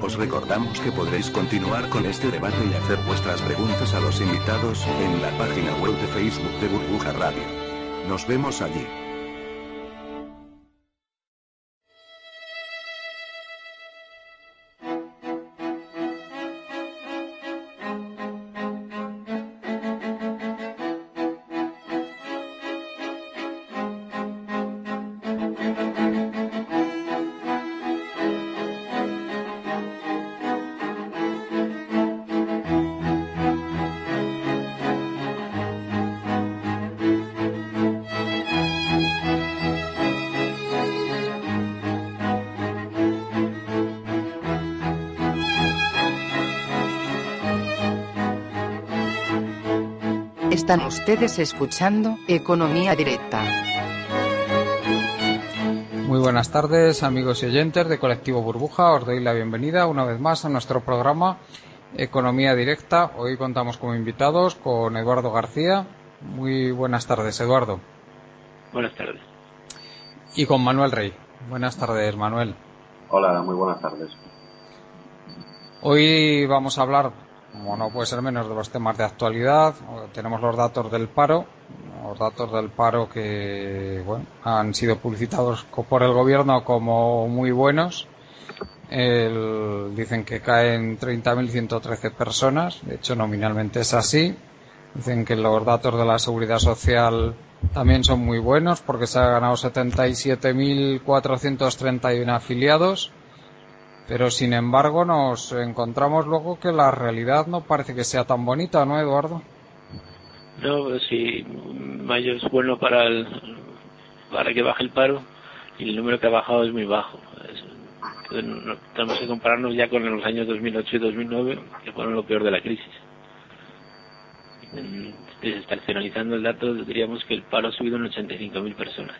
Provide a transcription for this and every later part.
Os recordamos que podréis continuar con este debate y hacer vuestras preguntas a los invitados en la página web de Facebook de Burbuja Radio. Nos vemos allí. Están ustedes escuchando Economía Directa. Muy buenas tardes, amigos y oyentes de Colectivo Burbuja. Os doy la bienvenida una vez más a nuestro programa Economía Directa. Hoy contamos como invitados con Eduardo García. Muy buenas tardes, Eduardo. Buenas tardes. Y con Manuel Rey. Buenas tardes, Manuel. Hola, muy buenas tardes. Hoy vamos a hablar, como no puede ser menos, de los temas de actualidad. Tenemos los datos del paro que han sido publicitados por el gobierno como muy buenos. Dicen que caen 30.113 personas, de hecho nominalmente es así. Dicen que los datos de la Seguridad Social también son muy buenos porque se ha ganado 77.431 afiliados. Pero sin embargo nos encontramos luego que la realidad no parece que sea tan bonita, ¿no, Eduardo? No, pues sí, mayo es bueno para que baje el paro y el número que ha bajado es muy bajo. Tenemos que compararnos ya con los años 2008 y 2009, que fueron lo peor de la crisis. Desestacionalizando el dato, diríamos que el paro ha subido en 85.000 personas.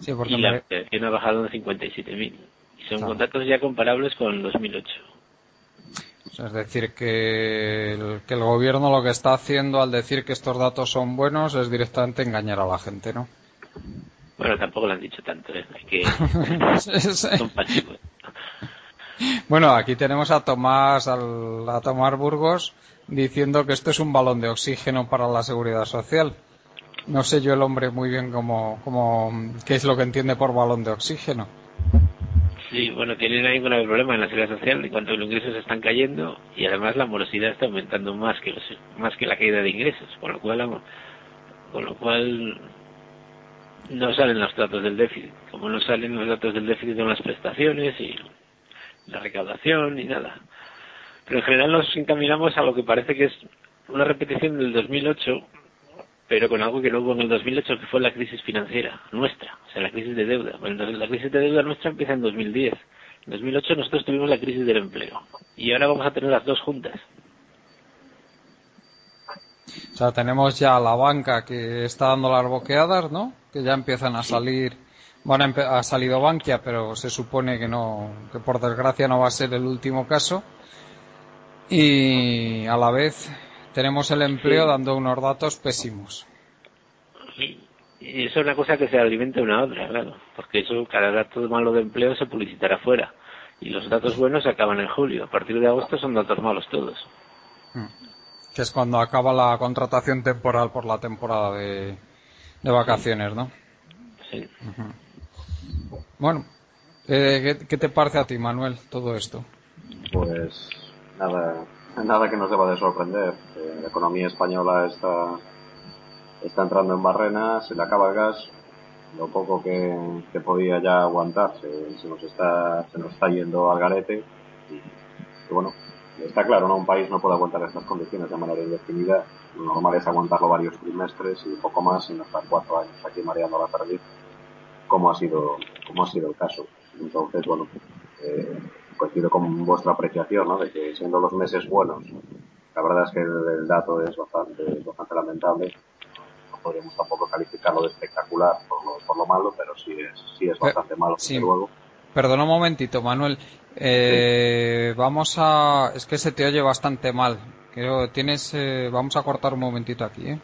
Sí, porque y la afiliación ha bajado en 57.000. Y son datos ya comparables con 2008. Es decir, que el gobierno lo que está haciendo al decir que estos datos son buenos es directamente engañar a la gente, ¿no? Bueno, tampoco lo han dicho tanto, ¿eh? Hay que son pasivos. Bueno, aquí tenemos a Tomás Burgos diciendo que esto es un balón de oxígeno para la seguridad social. No sé yo el hombre muy bien qué es lo que entiende por balón de oxígeno. Sí, bueno, tienen ahí un grave problema en la seguridad social en cuanto a los ingresos están cayendo y además la morosidad está aumentando más que la caída de ingresos, con lo cual no salen los datos del déficit, como no salen los datos del déficit de las prestaciones y la recaudación y nada. Pero en general nos encaminamos a lo que parece que es una repetición del 2008, pero con algo que no hubo en el 2008, que fue la crisis financiera nuestra, o sea, la crisis de deuda. Bueno, la crisis de deuda nuestra empieza en 2010. En 2008 nosotros tuvimos la crisis del empleo. Y ahora vamos a tener las dos juntas. O sea, tenemos ya la banca que está dando las boqueadas, ¿no? Que ya empiezan a salir. Ha salido Bankia, pero se supone que por desgracia no va a ser el último caso. Y a la vez tenemos el empleo dando unos datos pésimos. Y eso es una cosa que se alimenta una a otra, claro, porque eso, cada dato malo de empleo se publicitará fuera y los datos buenos acaban en julio. A partir de agosto son datos malos todos. Que es cuando acaba la contratación temporal por la temporada de vacaciones, ¿no? Sí. Bueno, ¿qué te parece a ti, Manuel, todo esto? Pues nada que nos deba de sorprender. La economía española está entrando en barrena, se le acaba el gas, lo poco que podía ya aguantar se nos está yendo al garete y bueno, está claro, ¿no? Un país no puede aguantar estas condiciones de manera indefinida. Lo normal es aguantarlo varios trimestres y poco más, sin hasta 4 años aquí mareando la perdiz, como ha sido el caso. Entonces, bueno, coincido con vuestra apreciación, ¿no? De que siendo los meses buenos, la verdad es que el dato es bastante lamentable. No podríamos tampoco calificarlo de espectacular por lo malo, pero sí es bastante malo, desde luego. Perdona un momentito, Manuel. Es que se te oye bastante mal. Vamos a cortar un momentito aquí, ¿eh?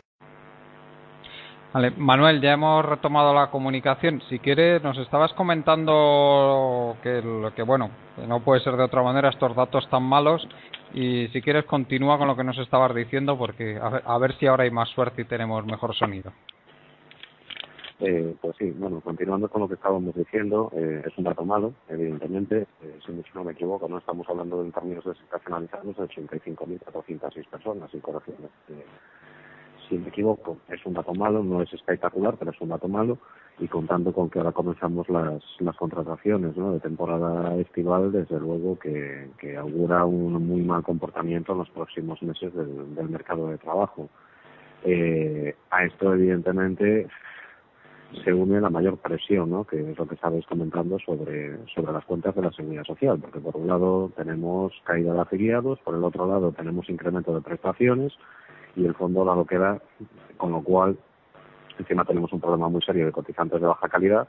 Vale, Manuel, ya hemos retomado la comunicación. Si quieres, nos estabas comentando que bueno, que no puede ser de otra manera estos datos tan malos. Y si quieres, continúa con lo que nos estabas diciendo, porque a ver si ahora hay más suerte y tenemos mejor sonido. Pues sí, bueno, continuando con lo que estábamos diciendo, es un dato malo, evidentemente. Si no me equivoco, no estamos hablando en términos desestacionalizados de 85.406 personas, sin correcciones. Si me equivoco, es un dato malo, no es espectacular, pero es un dato malo, y contando con que ahora comenzamos las contrataciones, ¿no?, de temporada estival, desde luego que augura un muy mal comportamiento en los próximos meses del mercado de trabajo. A esto, evidentemente, se une la mayor presión, ¿no?, que es lo que estabais comentando sobre las cuentas de la Seguridad Social, porque por un lado tenemos caída de afiliados, por el otro lado tenemos incremento de prestaciones, y el fondo da lo que da, con lo cual encima tenemos un problema muy serio de cotizantes de baja calidad.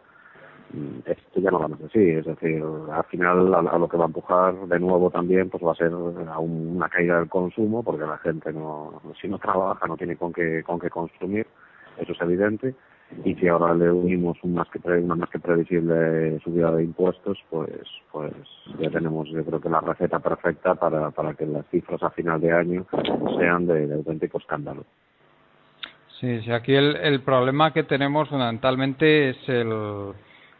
Esto ya no va a ser así, es decir, al final a lo que va a empujar de nuevo también pues va a ser a una caída del consumo, porque la gente si no trabaja no tiene con qué consumir, eso es evidente. Y si ahora le unimos una más que previsible subida de impuestos, pues ya tenemos, yo creo que la receta perfecta para que las cifras a final de año sean de auténtico escándalo. Sí, aquí el problema que tenemos fundamentalmente es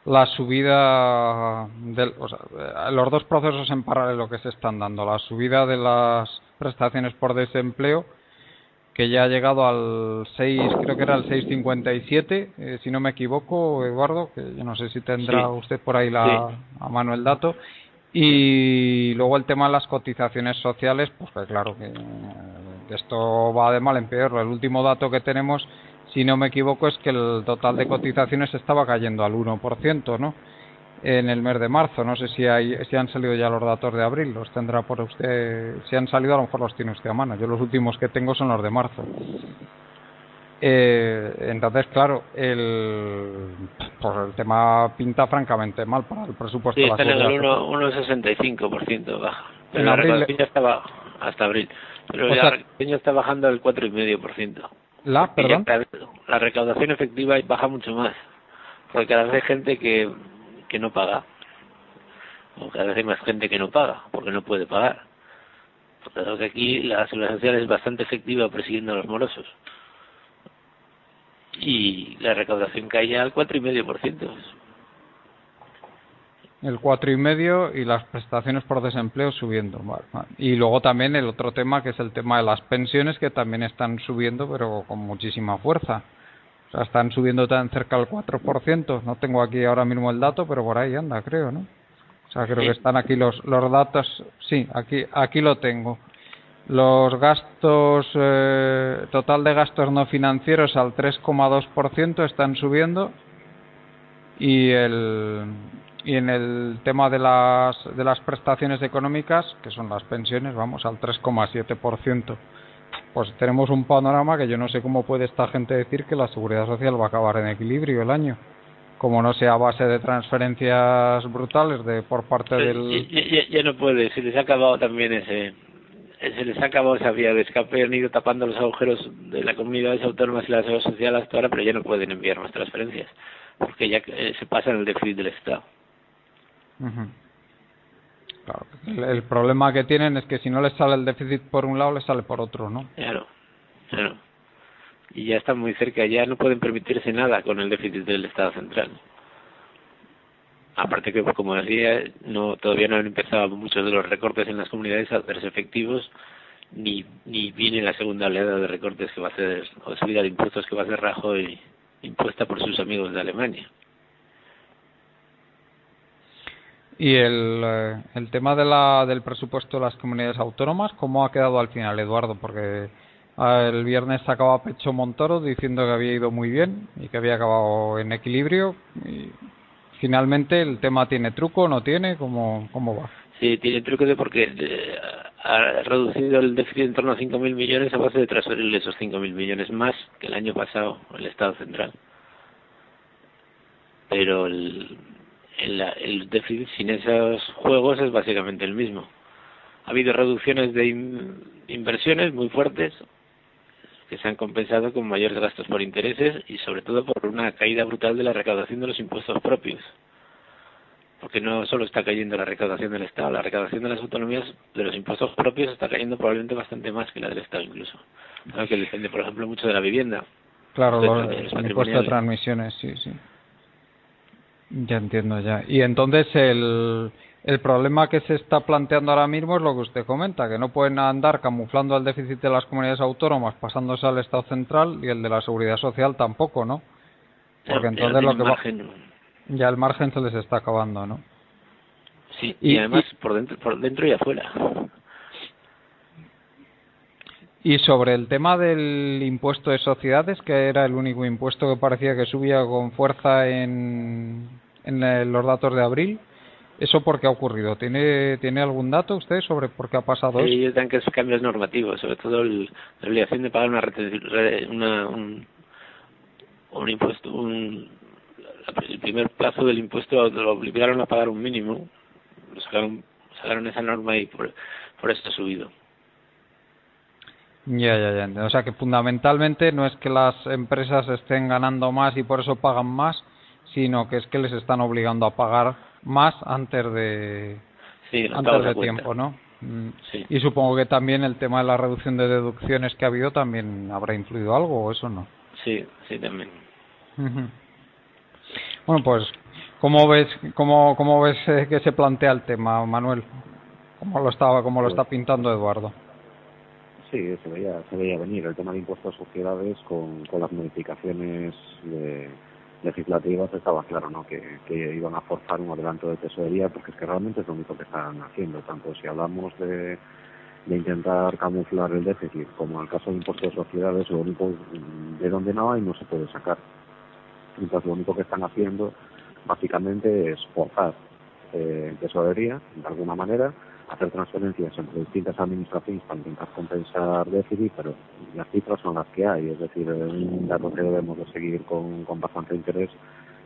la subida los dos procesos en paralelo que se están dando, la subida de las prestaciones por desempleo, que ya ha llegado al 6, creo que era el 6,57, si no me equivoco, Eduardo, que yo no sé si tendrá usted por ahí a mano el dato, y luego el tema de las cotizaciones sociales, pues que claro que esto va de mal en peor. El último dato que tenemos, si no me equivoco, es que el total de cotizaciones estaba cayendo al 1%, ¿no?, en el mes de marzo. No sé si han salido ya los datos de abril, los tendrá por usted. Si han salido, a lo mejor los tiene usted a mano. Yo los últimos que tengo son los de marzo. Entonces, claro, pues el tema pinta francamente mal para el presupuesto de la Seguridad. Sí, está en el 1,65% baja. Pero la recaudación ya estaba hasta abril. Pero la recaudación ya está bajando al 4,5%. La recaudación efectiva baja mucho más, porque cada vez hay gente que no paga, o cada vez hay más gente que no paga porque no puede pagar. Por lo que aquí la Seguridad Social es bastante efectiva persiguiendo a los morosos, y la recaudación cae ya al 4,5%. El 4,5% y las prestaciones por desempleo subiendo. Vale. Y luego también el otro tema, que es el tema de las pensiones, que también están subiendo, pero con muchísima fuerza. O sea, están subiendo tan cerca al 4%. No tengo aquí ahora mismo el dato, pero por ahí anda, creo, ¿no? O sea, creo que están aquí los datos. Sí, aquí lo tengo. Los gastos, total de gastos no financieros al 3,2% están subiendo. Y en el tema de las prestaciones económicas, que son las pensiones, vamos al 3,7%. Pues tenemos un panorama que yo no sé cómo puede esta gente decir que la Seguridad Social va a acabar en equilibrio el año, como no sea a base de transferencias brutales por parte del... Ya no puede, se les ha acabado también esa vía de escape. Han ido tapando los agujeros de las comunidades autónomas y la Seguridad Social hasta ahora, pero ya no pueden enviar más transferencias, porque ya se pasa en el déficit del Estado. Claro, el problema que tienen es que si no les sale el déficit por un lado, les sale por otro, ¿no? Claro. Y ya están muy cerca, ya no pueden permitirse nada con el déficit del Estado central. Aparte que, como decía, todavía no han empezado muchos de los recortes en las comunidades a hacerse efectivos, ni viene la segunda oleada de recortes que va a hacer, o subida de impuestos que va a hacer Rajoy, impuesta por sus amigos de Alemania. Y el tema del presupuesto de las comunidades autónomas, ¿cómo ha quedado al final, Eduardo? Porque el viernes sacaba pecho Montoro diciendo que había ido muy bien y que había acabado en equilibrio. Y finalmente, ¿el tema tiene truco o no tiene? ¿Cómo va? Sí, tiene truco porque ha reducido el déficit en torno a 5.000 millones a base de transferirle esos 5.000 millones más que el año pasado el Estado central. Pero el déficit sin esos juegos es básicamente el mismo. Ha habido reducciones de inversiones muy fuertes, que se han compensado con mayores gastos por intereses y sobre todo por una caída brutal de la recaudación de los impuestos propios. Porque no solo está cayendo la recaudación del Estado, la recaudación de las autonomías de los impuestos propios está cayendo probablemente bastante más que la del Estado incluso. Claro que depende, por ejemplo, mucho de la vivienda. Claro, el impuesto de transmisiones, sí. Ya entiendo ya. Y entonces el problema que se está planteando ahora mismo es lo que usted comenta, que no pueden andar camuflando el déficit de las comunidades autónomas pasándose al Estado central y el de la Seguridad Social tampoco, ¿no? Porque entonces lo que ya el margen se les está acabando, ¿no? Sí, y además por dentro y afuera. Y sobre el tema del impuesto de sociedades, que era el único impuesto que parecía que subía con fuerza en los datos de abril, ¿eso por qué ha ocurrido? ¿Tiene algún dato usted sobre por qué ha pasado eso? Sí, yo creo que es cambios normativos, sobre todo la obligación de pagar un impuesto, el primer plazo del impuesto lo obligaron a pagar un mínimo, sacaron esa norma y por eso ha subido. Ya. O sea que fundamentalmente no es que las empresas estén ganando más y por eso pagan más, sino que es que les están obligando a pagar más antes de tiempo, ¿no? Sí. Y supongo que también el tema de la reducción de deducciones que ha habido también habrá influido algo, ¿o eso no? Sí, también. Bueno, pues ¿cómo ves que se plantea el tema, Manuel? ¿Cómo lo está pintando Eduardo? Sí, se veía venir el tema de impuestos a sociedades con las modificaciones legislativas. Estaba claro, ¿no?, que iban a forzar un adelanto de tesorería, porque es que realmente es lo único que están haciendo. Tanto si hablamos de intentar camuflar el déficit, como en el caso de impuestos de sociedades, lo único de donde no hay no se puede sacar. Entonces lo único que están haciendo básicamente es forzar tesorería de alguna manera, hacer transferencias entre distintas administraciones para intentar compensar déficit, pero las cifras son las que hay, es decir, un dato que debemos de seguir con bastante interés,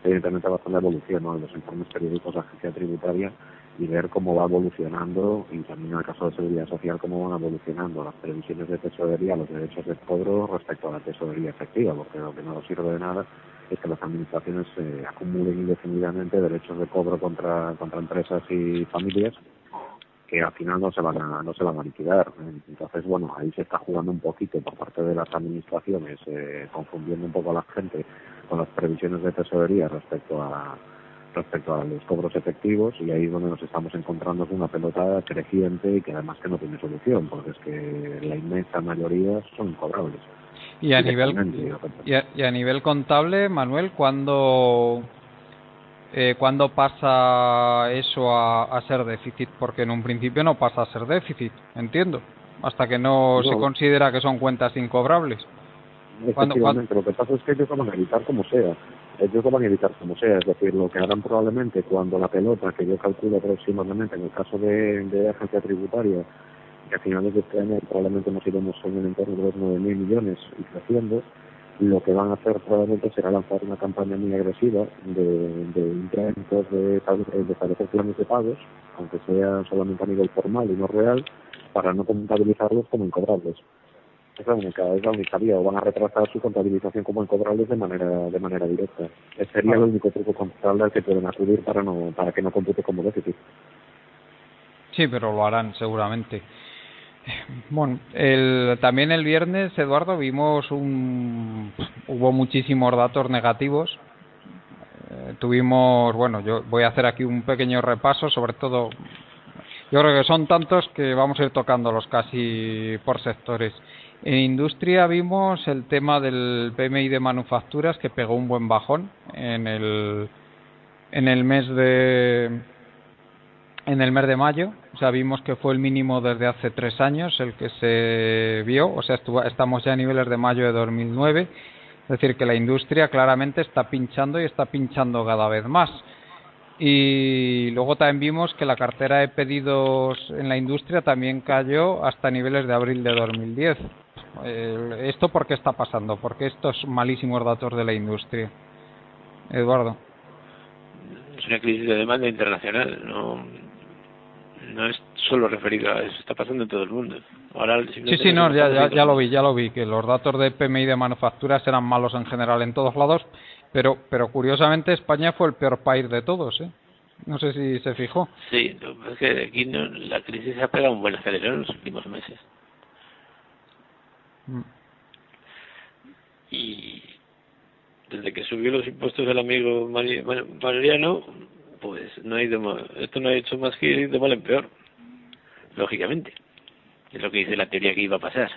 evidentemente va a ser la evolución, ¿no?, de los informes periódicos de la agencia tributaria y ver cómo va evolucionando, y también en el caso de seguridad social, cómo van evolucionando las previsiones de tesorería, los derechos de cobro respecto a la tesorería efectiva, porque lo que no nos sirve de nada es que las administraciones acumulen indefinidamente derechos de cobro contra empresas y familias que al final no se van a liquidar. Entonces, bueno, ahí se está jugando un poquito por parte de las administraciones, confundiendo un poco a la gente con las previsiones de tesorería respecto a los cobros efectivos, y ahí es donde nos estamos encontrando con una pelota creciente y que además que no tiene solución, porque es que la inmensa mayoría son incobrables. Y a nivel contable, Manuel, ¿cuándo pasa eso a ser déficit? Porque en un principio no pasa a ser déficit, entiendo, hasta que no se considera que son cuentas incobrables. Efectivamente, lo que pasa es que ellos lo van a evitar como sea. Es decir, lo que harán probablemente cuando la pelota, que yo calculo aproximadamente en el caso de agencia tributaria, que a finales de este año probablemente nos iremos en el entorno de los 9.000 millones y creciendo, lo que van a hacer probablemente será lanzar una campaña muy agresiva de intentos de establecer planes de pagos, aunque sean solamente a nivel formal y no real, para no contabilizarlos como incobrables. Es la única vía, o van a retrasar su contabilización como incobrables de manera directa. Ese sería el único truco contable al que pueden acudir para que no compute como déficit. Sí, pero lo harán seguramente. Bueno, también el viernes, Eduardo, hubo muchísimos datos negativos. Yo voy a hacer aquí un pequeño repaso, sobre todo, yo creo que son tantos que vamos a ir tocándolos casi por sectores. En industria vimos el tema del PMI de manufacturas, que pegó un buen bajón en el mes de mayo. O sea, vimos que fue el mínimo desde hace 3 años el que se vio. O sea, estamos ya a niveles de mayo de 2009. Es decir, que la industria claramente está pinchando y está pinchando cada vez más. Y luego también vimos que la cartera de pedidos en la industria también cayó hasta niveles de abril de 2010. ¿Esto por qué está pasando? ¿Por qué estos malísimos datos de la industria? Eduardo. Es una crisis de demanda internacional. no es solo referido a eso, está pasando en todo el mundo. Ahora sí, no, ya lo vi, que los datos de PMI de manufacturas eran malos en general en todos lados, pero curiosamente España fue el peor país de todos, ¿eh? No sé si se fijó. Sí, es que aquí la crisis ha pegado un buen acelerón en los últimos meses. Y desde que subió los impuestos el amigo Mariano, pues esto no ha hecho más que ir de mal en peor, lógicamente. Es lo que dice la teoría que iba a pasar.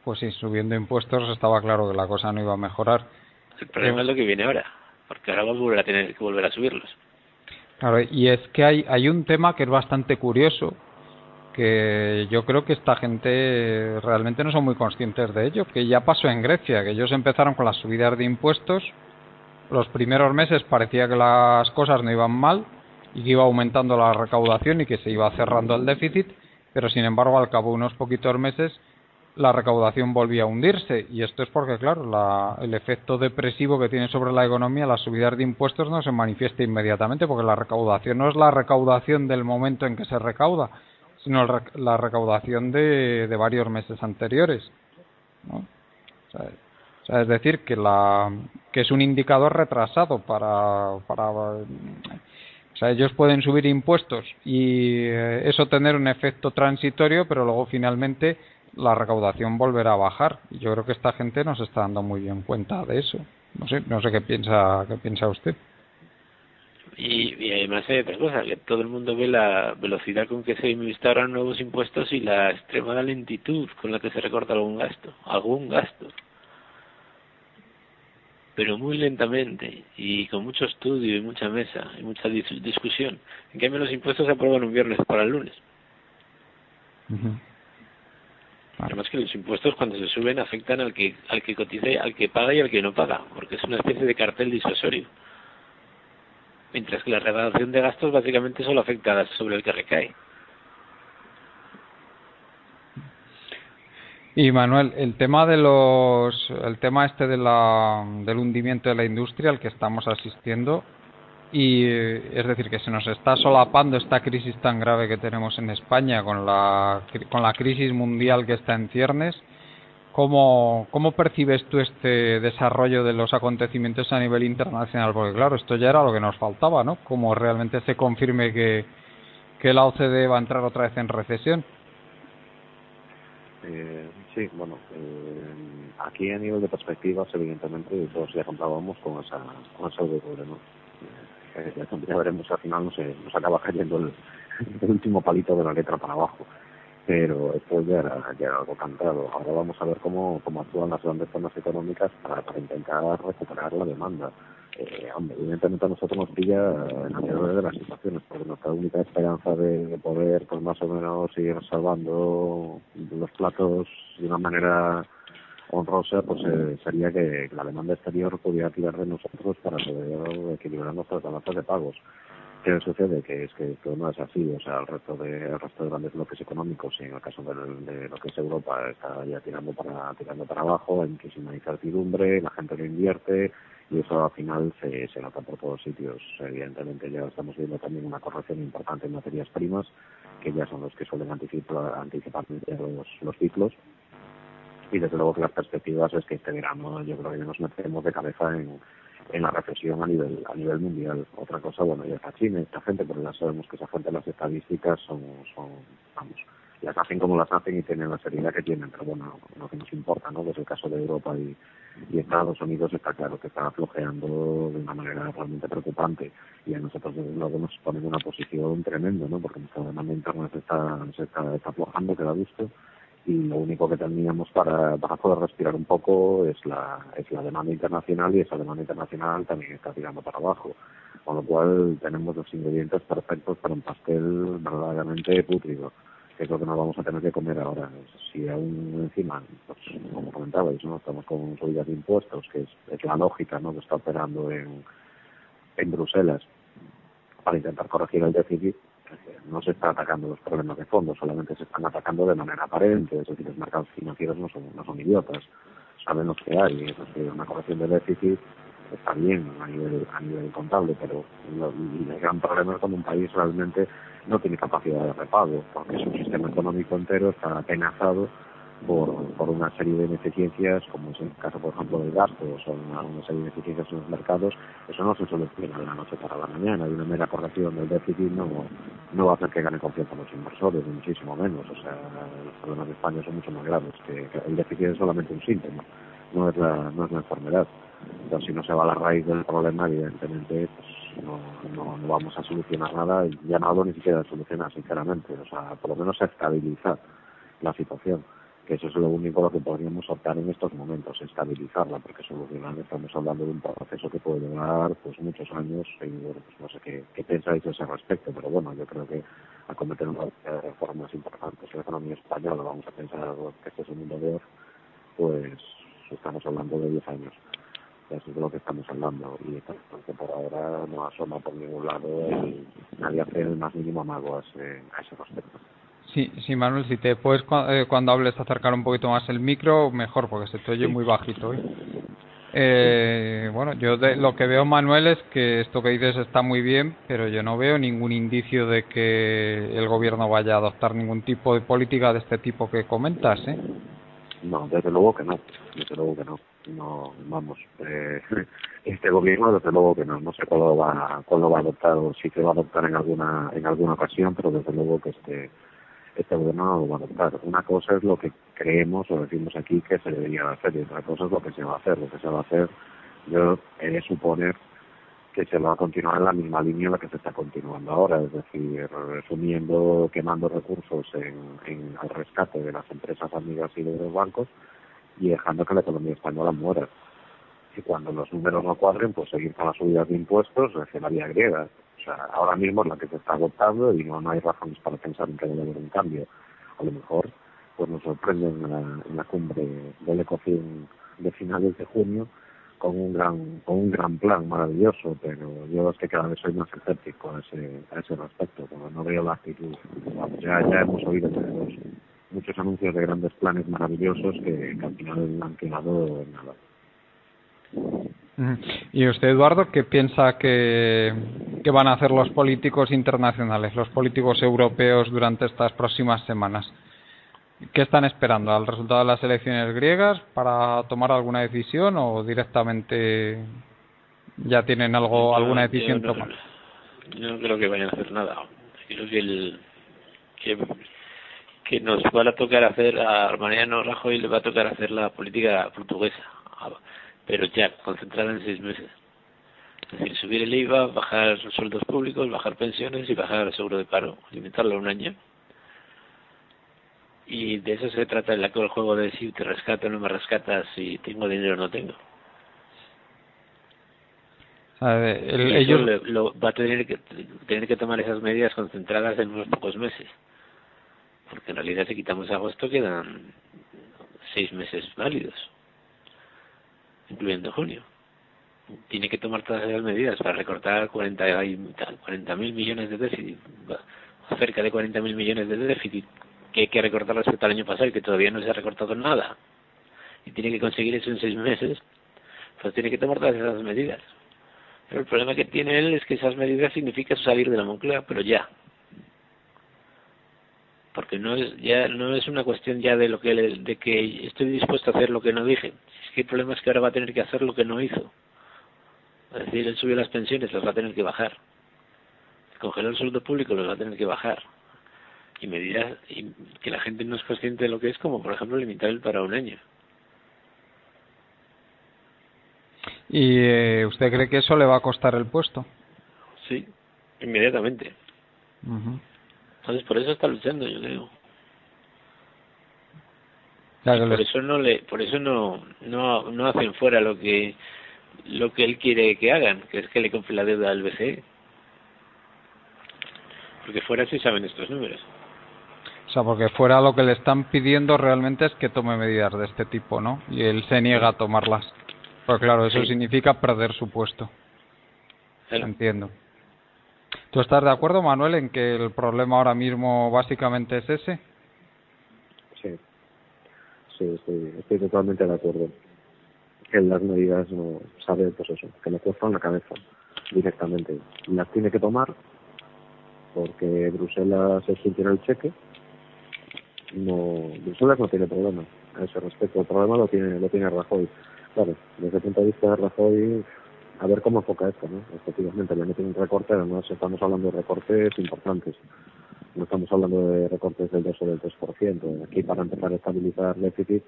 Pues sí, subiendo impuestos estaba claro que la cosa no iba a mejorar. El problema es lo que viene ahora, porque ahora vamos a tener que volver a subirlos. Claro, y es que hay un tema que es bastante curioso, que yo creo que esta gente realmente no son muy conscientes de ello, que ya pasó en Grecia, que ellos empezaron con las subidas de impuestos, los primeros meses parecía que las cosas no iban mal y que iba aumentando la recaudación y que se iba cerrando el déficit, pero sin embargo al cabo de unos poquitos meses la recaudación volvía a hundirse, y esto es porque, claro, el efecto depresivo que tiene sobre la economía las subidas de impuestos no se manifiesta inmediatamente, porque la recaudación no es la recaudación del momento en que se recauda, sino la recaudación de varios meses anteriores, ¿no? O sea, es decir, que es un indicador retrasado o sea, ellos pueden subir impuestos y eso tener un efecto transitorio, pero luego finalmente la recaudación volverá a bajar. Y yo creo que esta gente no se está dando muy bien cuenta de eso. No sé qué piensa usted. Y además hay otra cosa, que todo el mundo ve la velocidad con que se instauran nuevos impuestos y la extremada lentitud con la que se recorta algún gasto. Pero muy lentamente y con mucho estudio y mucha mesa y mucha discusión. En cambio los impuestos se aprueban un viernes para el lunes. Uh-huh. Además que los impuestos cuando se suben afectan al que cotiza, al que paga y al que no paga, porque es una especie de cartel disuasorio. Mientras que la recaudación de gastos básicamente solo afecta sobre el que recae. Y Manuel, el tema del hundimiento de la industria al que estamos asistiendo, y es decir, que se nos está solapando esta crisis tan grave que tenemos en España con la crisis mundial que está en ciernes. ¿Cómo percibes tú este desarrollo de los acontecimientos a nivel internacional? Porque claro, esto ya era lo que nos faltaba, ¿no? Como realmente se confirme que la OCDE va a entrar otra vez en recesión. Sí, bueno, aquí a nivel de perspectivas, evidentemente, todos ya contábamos con esa doble, ¿no? Ya veremos, al final nos acaba cayendo el último palito de la letra para abajo. Pero esto ya era algo cantado. Ahora vamos a ver cómo actúan las grandes zonas económicas para intentar recuperar la demanda. Evidentemente a nosotros nos pilla en la peor de las situaciones, porque nuestra única esperanza de poder, pues más o menos, ir salvando los platos de una manera honrosa, pues sería que la demanda exterior pudiera tirar de nosotros para poder equilibrar nuestras balanzas de pagos. ¿Qué sucede? Que no es así. O sea, el resto de grandes bloques económicos, y en el caso de lo que es Europa, está ya tirando para abajo, hay muchísima incertidumbre, la gente no invierte, y eso al final se nota por todos sitios. Evidentemente ya estamos viendo también una corrección importante en materias primas, que ya son los que suelen anticipar los ciclos, y desde luego que las perspectivas es que este verano yo creo que nos metemos de cabeza en la recesión a nivel mundial. Otra cosa, bueno, ya está China, esta gente, pero ya sabemos que esa gente, las estadísticas son vamos, las hacen como las hacen y tienen la seriedad que tienen, pero bueno, lo que nos importa, ¿no? Desde el caso de Europa y Estados Unidos está claro que está flojeando de una manera realmente preocupante, y a nosotros desde luego nos pone en una posición tremenda, ¿no? Porque nuestra demanda interna se está aflojando, que da gusto, y lo único que teníamos para poder respirar un poco es la demanda internacional, y esa demanda internacional también está tirando para abajo, con lo cual tenemos los ingredientes perfectos para un pastel verdaderamente pútrido, que es lo que nos vamos a tener que comer ahora. Si aún encima, pues, como comentabais, ¿no? Estamos con subidas de impuestos, que es la lógica, ¿no?, que está operando en Bruselas para intentar corregir el déficit. No se está atacando los problemas de fondo, solamente se están atacando de manera aparente. Es decir, los mercados financieros no son idiotas, saben lo que hay. Es decir, una corrección de déficit está bien a nivel contable, pero el gran problema es cuando un país realmente no tiene capacidad de repago, porque su sistema económico entero está amenazado por una serie de ineficiencias, como es el caso, por ejemplo, del gasto, o son una serie de ineficiencias en los mercados. Eso no se soluciona de la noche para la mañana, y una mera corrección del déficit no va a hacer que gane confianza los inversores, ni muchísimo menos. O sea, los problemas de España son mucho más graves, que el déficit es solamente un síntoma, no es la enfermedad. Entonces, si no se va a la raíz del problema, evidentemente pues, no vamos a solucionar nada, y ya no hablo ni siquiera de solucionar, sinceramente, o sea, por lo menos a estabilizar la situación, que eso es lo único lo que podríamos optar en estos momentos, estabilizarla, porque solucionar estamos hablando de un proceso que puede llevar pues muchos años, y bueno, pues no sé qué pensáis a ese respecto, pero bueno, yo creo que acometer unas reformas importantes en la economía española, vamos a pensar que este es el mundo de hoy, pues estamos hablando de 10 años. Eso es de lo que estamos hablando, y que por ahora no asoma por ningún lado y nadie hace el más mínimo amago a ese respecto. Sí, Manuel, si te puedes cuando hables acercar un poquito más el micro, mejor, porque se te oye muy bajito hoy. Bueno, yo lo que veo, Manuel, es que esto que dices está muy bien, pero yo no veo ningún indicio de que el gobierno vaya a adoptar ningún tipo de política de este tipo que comentas, ¿eh? No, desde luego que no. No, vamos, este gobierno desde luego que no sé cuándo va a adoptar, o si se va a adoptar en alguna ocasión, pero desde luego que este gobierno no lo va a adoptar. Una cosa es lo que creemos o decimos aquí que se debería hacer, y otra cosa es lo que se va a hacer. Lo que se va a hacer, yo he de suponer que se va a continuar en la misma línea en la que se está continuando ahora, es decir, resumiendo, quemando recursos en el rescate de las empresas amigas y de los bancos, y dejando que la economía española muera. Y cuando los números no cuadren, pues seguir con las subidas de impuestos, es decir, la vía griega. O sea, ahora mismo es la que se está adoptando, y no hay razones para pensar en que debe haber un cambio. A lo mejor pues nos sorprende en la cumbre del Ecofin de finales de junio con un gran plan maravilloso, pero yo es que cada vez soy más escéptico a ese respecto, porque no veo la actitud. Ya hemos oído muchos anuncios de grandes planes maravillosos que al final han quedado en nada. ¿Y usted, Eduardo, qué piensa que van a hacer los políticos internacionales, los políticos europeos durante estas próximas semanas? ¿Qué están esperando? ¿Al resultado de las elecciones griegas para tomar alguna decisión, o directamente ya tienen alguna decisión tomada? Yo no creo que vayan a hacer nada. Creo que nos va a tocar hacer, a Mariano Rajoy le va a tocar hacer la política portuguesa, pero ya concentrada en 6 meses. Es decir, subir el IVA, bajar sueldos públicos, bajar pensiones y bajar el seguro de paro, limitarlo a 1 año. Y de eso se trata el actual juego de si te rescato o no me rescatas, si tengo dinero o no tengo. Ellos va a tener que tomar esas medidas concentradas en unos pocos meses, porque en realidad si quitamos agosto quedan 6 meses válidos, incluyendo junio. Tiene que tomar todas esas medidas para recortar 40.000 millones de déficit, cerca de 40.000 millones de déficit que hay que recortar respecto al año pasado y que todavía no se ha recortado nada, y tiene que conseguir eso en 6 meses, pues tiene que tomar todas esas medidas. Pero el problema que tiene él es que esas medidas significan salir de la Moncloa, pero ya. Porque no es una cuestión ya de que estoy dispuesto a hacer lo que no dije. Es que el problema es que ahora va a tener que hacer lo que no hizo. Es decir, él subió las pensiones, las va a tener que bajar. Congeló el sueldo público, los va a tener que bajar. Y medidas que la gente no es consciente de lo que es, como por ejemplo limitar el paro a 1 año. ¿Y usted cree que eso le va a costar el puesto? Sí, inmediatamente. Entonces por eso está luchando, yo creo. Claro, por eso no hacen fuera lo que él quiere que hagan, que es que le compre la deuda al BCE. Porque fuera sí saben estos números. O sea, porque fuera lo que le están pidiendo realmente es que tome medidas de este tipo, ¿no? Y él se niega a tomarlas. Pues claro, eso significa perder su puesto. Claro. Entiendo. ¿Tú estás de acuerdo, Manuel, en que el problema ahora mismo básicamente es ese? Sí, estoy totalmente de acuerdo. que las medidas no sabe, pues eso, que le cuestan la cabeza directamente. Las tiene que tomar porque Bruselas es quien tiene el cheque. No, Bruselas no tiene problema a ese respecto. El problema lo tiene Rajoy. Claro, desde el punto de vista de Rajoy, a ver cómo enfoca esto, ¿no? Efectivamente, le meten un recorte, además estamos hablando de recortes importantes. No estamos hablando de recortes del 2 o del 3%. Aquí, para empezar a estabilizar el déficit,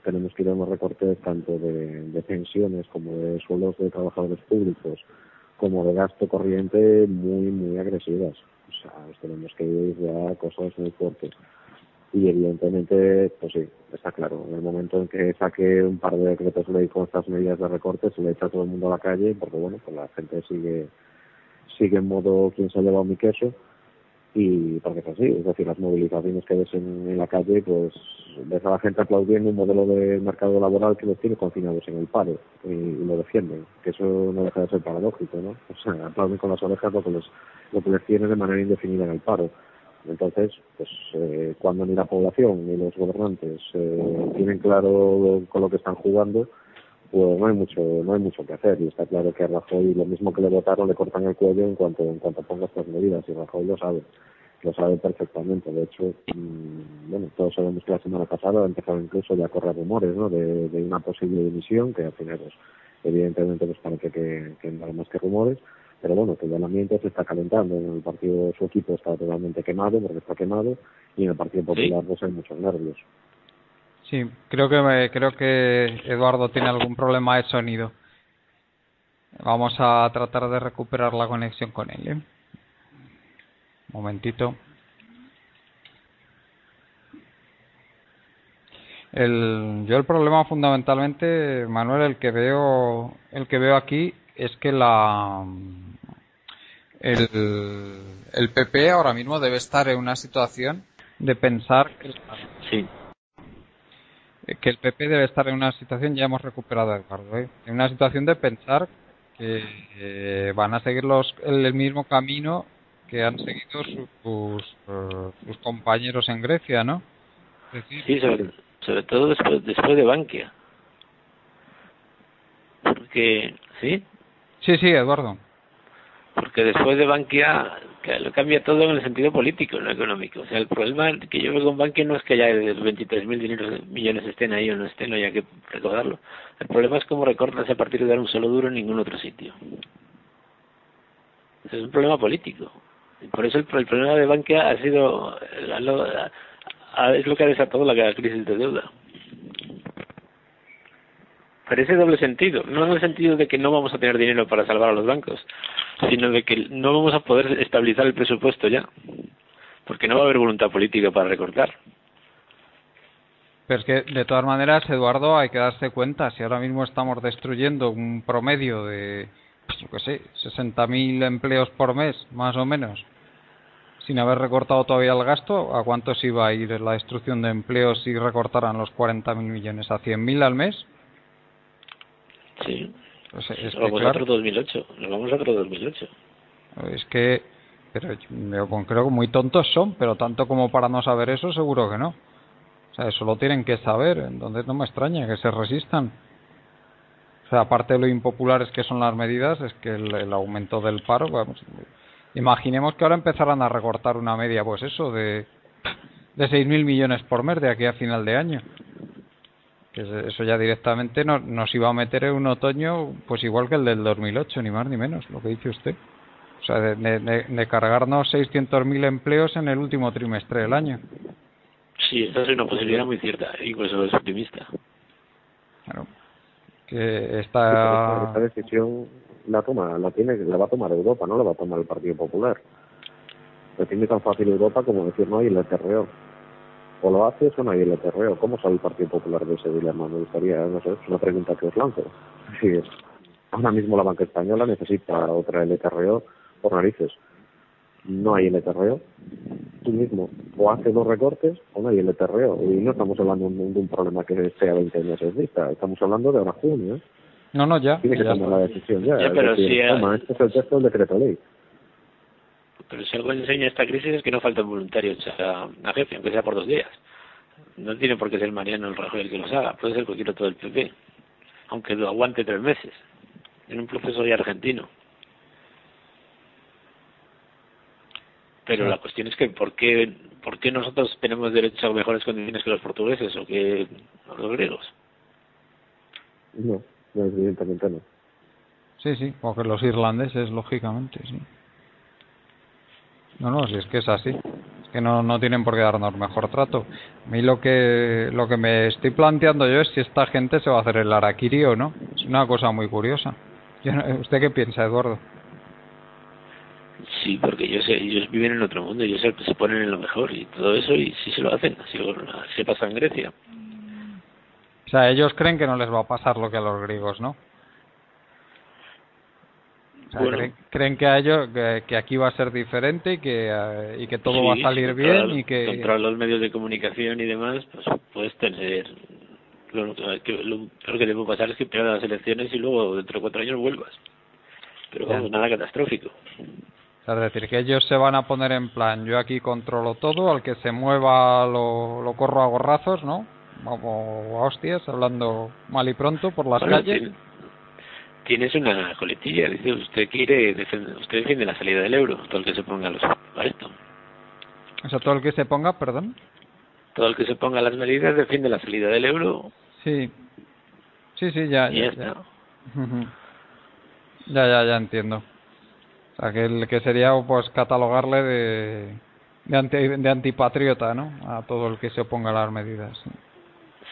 tenemos que ir a unos recortes tanto de pensiones como de sueldos de trabajadores públicos, como de gasto corriente muy agresivas. O sea, tenemos que ir ya a cosas muy fuertes. Y evidentemente, pues sí, está claro, en el momento en que saque un par de decretos ley con estas medidas de recorte, se le echa a todo el mundo a la calle, porque bueno, pues la gente sigue en modo quien se ha llevado mi queso, y porque es así, es decir, las movilizaciones que ves en la calle, pues ves a la gente aplaudiendo un modelo de mercado laboral que los tiene confinados en el paro, y lo defienden, que eso no deja de ser paradójico, ¿no? O sea, aplauden con las orejas lo que les tiene de manera indefinida en el paro. Entonces, pues cuando ni la población ni los gobernantes tienen claro con lo que están jugando, pues no hay mucho que hacer. Y está claro que a Rajoy, lo mismo que le votaron, le cortan el cuello en cuanto ponga estas medidas, y Rajoy lo sabe perfectamente. De hecho, bueno, todos sabemos que la semana pasada empezaron incluso ya a correr rumores, ¿no?, de una posible dimisión, que al final, pues evidentemente, pues parece que nada más que rumores. Pero bueno, que ya el ambiente se está calentando. En el partido, su equipo está totalmente quemado, porque está quemado, y en el Partido Popular pues hay muchos nervios. Sí, creo que Eduardo tiene algún problema de sonido. Vamos a tratar de recuperar la conexión con él, ¿eh? Un momentito. Yo el problema fundamentalmente, Manuel, el que veo aquí es que el PP ahora mismo debe estar en una situación de pensar que el PP debe estar en una situación, ya hemos recuperado a Eduardo, en una situación de pensar que van a seguir el mismo camino que han seguido sus compañeros en Grecia, ¿no? Es decir, sí, sobre todo después de Bankia. Porque, ¿sí? Sí, Eduardo. Porque después de Bankia lo cambia todo en el sentido político, no económico. O sea, el problema que yo veo con Bankia no es que ya de los 23.000 millones estén ahí o no estén, no haya que recordarlo. El problema es cómo recortas a partir de dar un solo duro en ningún otro sitio. Es un problema político. Y por eso el problema de Bankia ha sido es lo que ha desatado la crisis de deuda. Pero ese doble sentido, no en el sentido de que no vamos a tener dinero para salvar a los bancos, sino de que no vamos a poder estabilizar el presupuesto ya, porque no va a haber voluntad política para recortar. Pero es que, de todas maneras, Eduardo, hay que darse cuenta, si ahora mismo estamos destruyendo un promedio de, yo qué sé, 60.000 empleos por mes, más o menos, sin haber recortado todavía el gasto, ¿a cuánto se iba a ir la destrucción de empleos si recortaran los 40.000 millones? ¿A 100.000 al mes? Sí, pues nos vamos a otro 2008. Es que, pero yo creo que muy tontos son, pero tanto como para no saber eso, seguro que no. O sea, eso lo tienen que saber, entonces no me extraña que se resistan. O sea, aparte de lo impopulares que son las medidas, es que el aumento del paro, vamos, imaginemos que ahora empezaran a recortar una media, pues eso, de 6.000 millones por mes de aquí a final de año. Que eso ya directamente nos iba a meter en un otoño pues igual que el del 2008, ni más ni menos, lo que dice usted. O sea, de cargarnos 600.000 empleos en el último trimestre del año. Sí, esa es una posibilidad muy cierta, incluso es optimista. Claro. Que esta decisión la va a tomar Europa, no la va a tomar el Partido Popular. Lo tiene tan fácil Europa como decir no hay el TRO. O lo haces o no hay el TRO. ¿Cómo sale el Partido Popular de ese dilema? Me gustaría, no sé, es una pregunta que os lanzo. Sí, ahora mismo la banca española necesita otra LTRO por narices. No hay LTRO. Tú mismo o haces los recortes o no hay LTRO. Y no estamos hablando de un problema que sea 20 meses vista. Estamos hablando de ahora junio. No, ya. Tiene que tomar la decisión ya. Pero decir, toma, este es el texto del decreto ley. Pero si algo enseña esta crisis es que no faltan voluntarios a jefe, aunque sea por 2 días. No tiene por qué ser Mariano el Rajoy el que los haga, puede ser cualquier otro del PP. aunque lo aguante 3 meses, en un proceso ya argentino. Pero la cuestión es que ¿por qué nosotros tenemos derecho a mejores condiciones que los portugueses o que los griegos? No, evidentemente no. Sí, o que los irlandeses, lógicamente, sí. No, si es que es así. Es que no tienen por qué darnos mejor trato. A mí lo que me estoy planteando yo es si esta gente se va a hacer el harakiri o no. Es una cosa muy curiosa. ¿Usted qué piensa, Eduardo? Sí, porque ellos viven en otro mundo, ellos se ponen en lo mejor y todo eso, y sí se lo hacen, así se pasa en Grecia. O sea, ellos creen que no les va a pasar lo que a los griegos, ¿no? O sea, Bueno, creen que a ellos que aquí va a ser diferente y que todo va a salir bien y que contra los medios de comunicación y demás, pues puedes tener lo peor que te puede pasar es que pierdas las elecciones y luego dentro de 4 años vuelvas, pero vamos, nada catastrófico. O sea, es decir, que ellos se van a poner en plan, yo aquí controlo todo, al que se mueva lo corro a gorrazos, ¿no? O a hostias, hablando mal y pronto por las calles. Tienes una coletilla, dice, usted defiende la salida del euro, todo el que se ponga a esto. O sea, todo el que se ponga, perdón. Todo el que se ponga las medidas defiende la salida del euro. Sí, ya está. Ya entiendo. O sea, que el que sería pues catalogarle de antipatriota, ¿no? A todo el que se oponga a las medidas.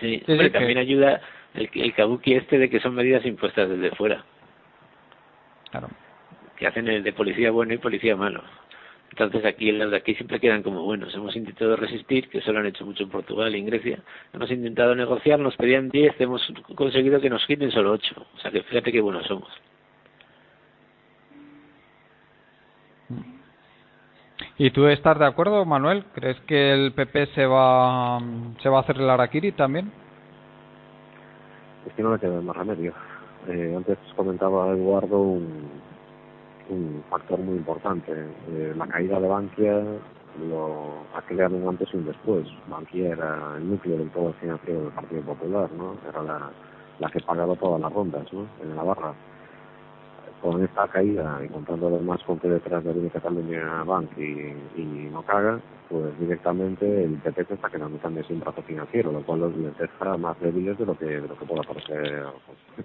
Sí, hombre, también ayuda el kabuki de que son medidas impuestas desde fuera. Claro. Que hacen el de policía bueno y policía malo. Entonces aquí los de aquí siempre quedan como buenos. Hemos intentado resistir, que eso lo han hecho mucho en Portugal y en Grecia. Hemos intentado negociar, nos pedían 10, hemos conseguido que nos quiten solo 8. O sea que fíjate qué buenos somos. ¿Y tú estás de acuerdo, Manuel? ¿Crees que el PP se va a hacer el harakiri también? Es que no le queda más remedio. Antes comentaba Eduardo un factor muy importante. La caída de Bankia ha creado un antes y un después. Bankia era el núcleo del poder financiero del Partido Popular, ¿no? Era la que pagaba todas las rondas, ¿no? En Navarra. Con esta caída y contando además con que detrás de viene Cataluña Bank y no caga, pues directamente el PP se está quedando también sin brazo financiero, lo cual les deja más débiles de lo que pueda parecer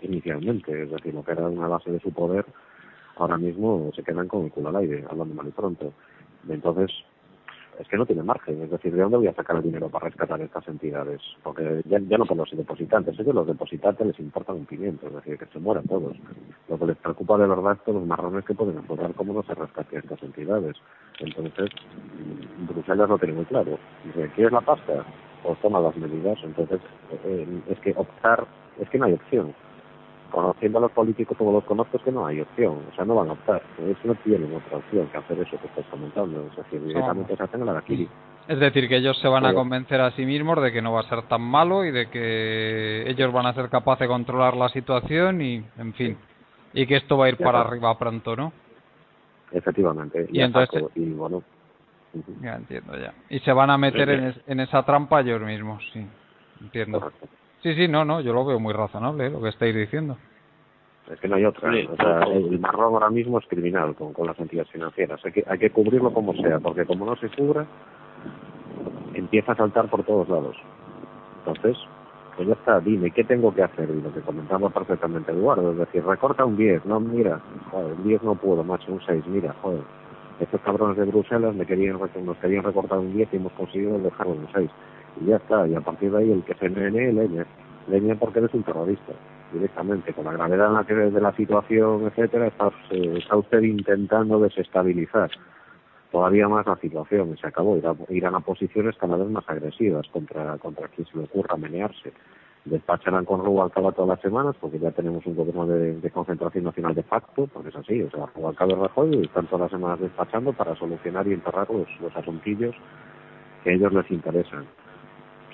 inicialmente. Es decir, lo que era una base de su poder, ahora mismo se quedan con el culo al aire, hablando mal y pronto. Entonces, es que no tiene margen, es decir, ¿de dónde voy a sacar el dinero para rescatar estas entidades? Porque ya no por los depositantes, es que los depositantes les importan un pimiento, es decir, que se mueran todos. Lo que les preocupa de verdad es todos los marrones que pueden encontrar cómo no se rescate a estas entidades. Entonces, Bruselas lo tiene muy claro. Dice, ¿quieres la pasta? Pues toma las medidas. Entonces, es que no hay opción. Conociendo a los políticos como los conozco, es que no hay opción, o sea, no van a optar, no tienen otra opción que hacer eso que estás comentando, es decir, directamente se hacen el harakiri. Es decir, que ellos se van a convencer a sí mismos de que no va a ser tan malo y de que ellos van a ser capaces de controlar la situación y, en fin, y que esto va a ir para arriba pronto, ¿no? Efectivamente, y entonces, y bueno... Ya entiendo, ya. Y se van a meter en esa trampa ellos mismos, sí, entiendo. Correcto. Sí, no, yo lo veo muy razonable, lo que estáis diciendo. Es que no hay otra. O sea, el marrón ahora mismo es criminal con las entidades financieras. Hay que cubrirlo como sea, porque como no se cubra, empieza a saltar por todos lados. Entonces, pues ya está, dime, ¿qué tengo que hacer? Y lo que comentaba perfectamente Eduardo, es decir, recorta un 10, no, mira, joder, un 10 no puedo, macho, un 6, mira, joder. Estos cabrones de Bruselas nos querían recortar un 10 y hemos conseguido dejarlo en un 6. Y ya está, y a partir de ahí el que se envenene, leña porque eres un terrorista, directamente, con la gravedad en la que de la situación, etcétera, está usted intentando desestabilizar todavía más la situación, y se acabó, irán a posiciones cada vez más agresivas contra quien se le ocurra menearse. Despacharán con Rubalcaba todas las semanas, porque ya tenemos un gobierno de concentración nacional de facto, porque es así, o sea, Rubalcaba y Rajoy están todas las semanas despachando para solucionar y enterrar los asuntillos que a ellos les interesan.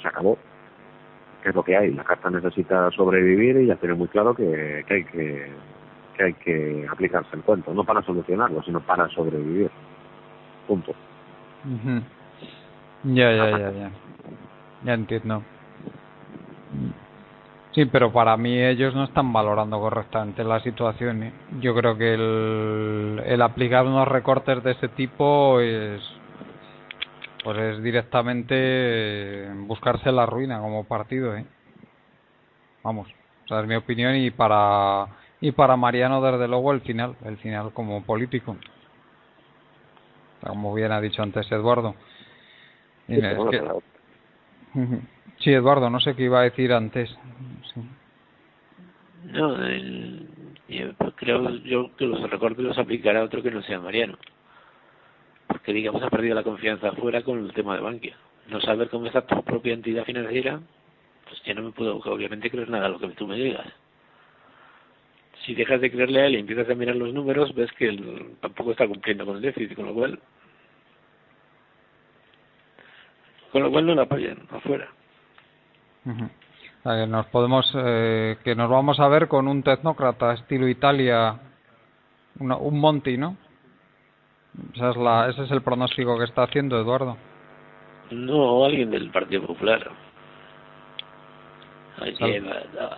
Se acabó, que es lo que hay. La carta necesita sobrevivir y ya tiene muy claro que hay que aplicarse el cuento, no para solucionarlo, sino para sobrevivir. Punto. Ya entiendo. Sí, pero para mí ellos no están valorando correctamente la situación, ¿eh? Yo creo que el aplicar unos recortes de ese tipo pues es directamente buscarse la ruina como partido, ¿eh? Vamos, o sea, es mi opinión y para Mariano desde luego el final como político, como bien ha dicho antes Eduardo. Sí, Mira, es que claro. sí, Eduardo, no sé qué iba a decir antes. Sí. No, yo creo yo que los recortes los aplicará otro que no sea Mariano. Porque, digamos, ha perdido la confianza afuera con el tema de Bankia. No saber cómo está tu propia entidad financiera, pues ya no me puedo, obviamente, creer nada a lo que tú me digas. Si dejas de creerle a él y empiezas a mirar los números, ves que él tampoco está cumpliendo con el déficit, con lo cual no la apoyan afuera. O sea, que nos vamos a ver con un tecnócrata estilo Italia, un Monti, ¿no? Ese es el pronóstico que está haciendo Eduardo. No, alguien del Partido Popular.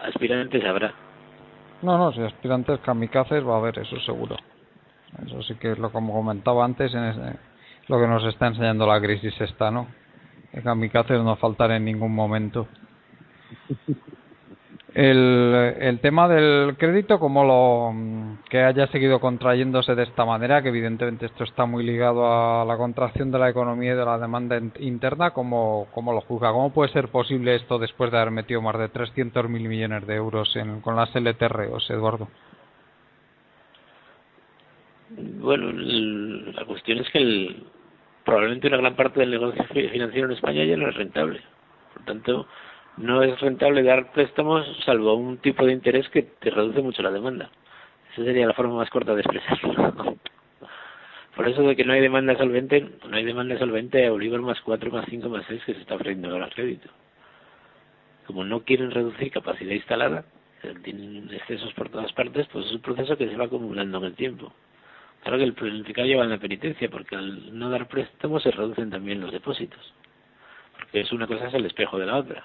Aspirantes habrá. No, si aspirantes kamikazes va a haber, eso seguro. Eso sí que es lo como comentaba antes, lo que nos está enseñando la crisis esta, ¿no? Que kamikazes no faltan en ningún momento. El tema del crédito, que haya seguido contrayéndose de esta manera, que evidentemente esto está muy ligado a la contracción de la economía y de la demanda interna, ¿cómo lo juzga? ¿Cómo puede ser posible esto después de haber metido más de 300.000 millones de euros con las LTROs, Eduardo? Bueno, la cuestión es que probablemente una gran parte del negocio financiero en España ya no es rentable. Por tanto, no es rentable dar préstamos salvo un tipo de interés que te reduce mucho la demanda. Esa sería la forma más corta de expresarlo. Por eso de que no hay demanda solvente a Euribor más 4, más 5, más 6 que se está ofreciendo ahora al crédito. Como no quieren reducir capacidad instalada, tienen excesos por todas partes, pues es un proceso que se va acumulando en el tiempo. Claro que el planificado lleva en la penitencia, porque al no dar préstamos se reducen también los depósitos. Porque es una cosa es el espejo de la otra.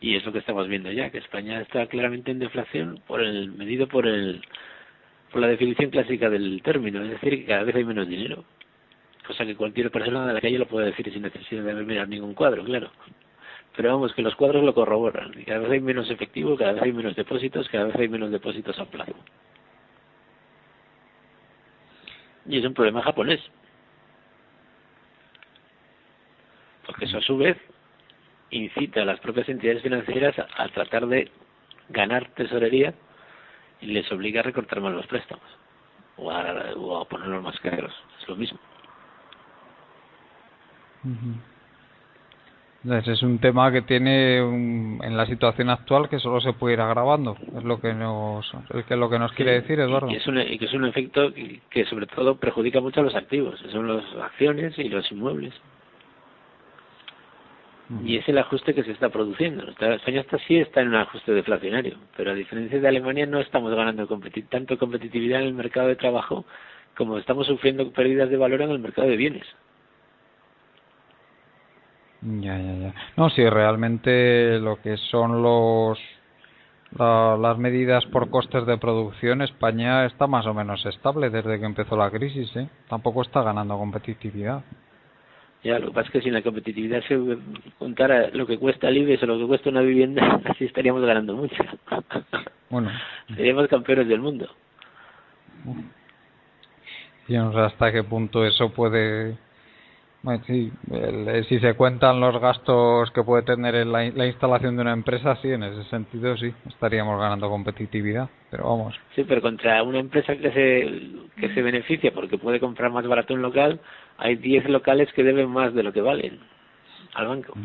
Y es lo que estamos viendo ya, que España está claramente en deflación medido por la definición clásica del término, es decir, que cada vez hay menos dinero. Cosa que cualquier persona de la calle lo puede decir sin necesidad de mirar ningún cuadro, claro. Pero vamos, que los cuadros lo corroboran. Y cada vez hay menos efectivo, cada vez hay menos depósitos, cada vez hay menos depósitos a plazo. Y es un problema japonés. Porque eso a su vez incita a las propias entidades financieras a tratar de ganar tesorería y les obliga a recortar más los préstamos o a ponerlos más caros. Es lo mismo. Entonces es un tema que tiene en la situación actual que solo se puede ir agravando. Es lo que nos quiere decir Eduardo. Y que es un efecto que sobre todo perjudica mucho a los activos. Son las acciones y los inmuebles. Y es el ajuste que se está produciendo. España sí está en un ajuste deflacionario, pero a diferencia de Alemania no estamos ganando tanto competitividad en el mercado de trabajo como estamos sufriendo pérdidas de valor en el mercado de bienes. Ya. No, sí, realmente lo que son las medidas por costes de producción, España está más o menos estable desde que empezó la crisis, ¿eh? Tampoco está ganando competitividad. Ya, lo que pasa es que si en la competitividad se contara lo que cuesta el IBEX o lo que cuesta una vivienda, así estaríamos ganando mucho. Bueno. Seríamos campeones del mundo. Yo no sé hasta qué punto eso puede... Bueno, sí, si se cuentan los gastos que puede tener en la instalación de una empresa, sí, en ese sentido sí, estaríamos ganando competitividad, pero vamos. Sí, pero contra una empresa que se beneficia porque puede comprar más barato un local, hay 10 locales que deben más de lo que valen al banco.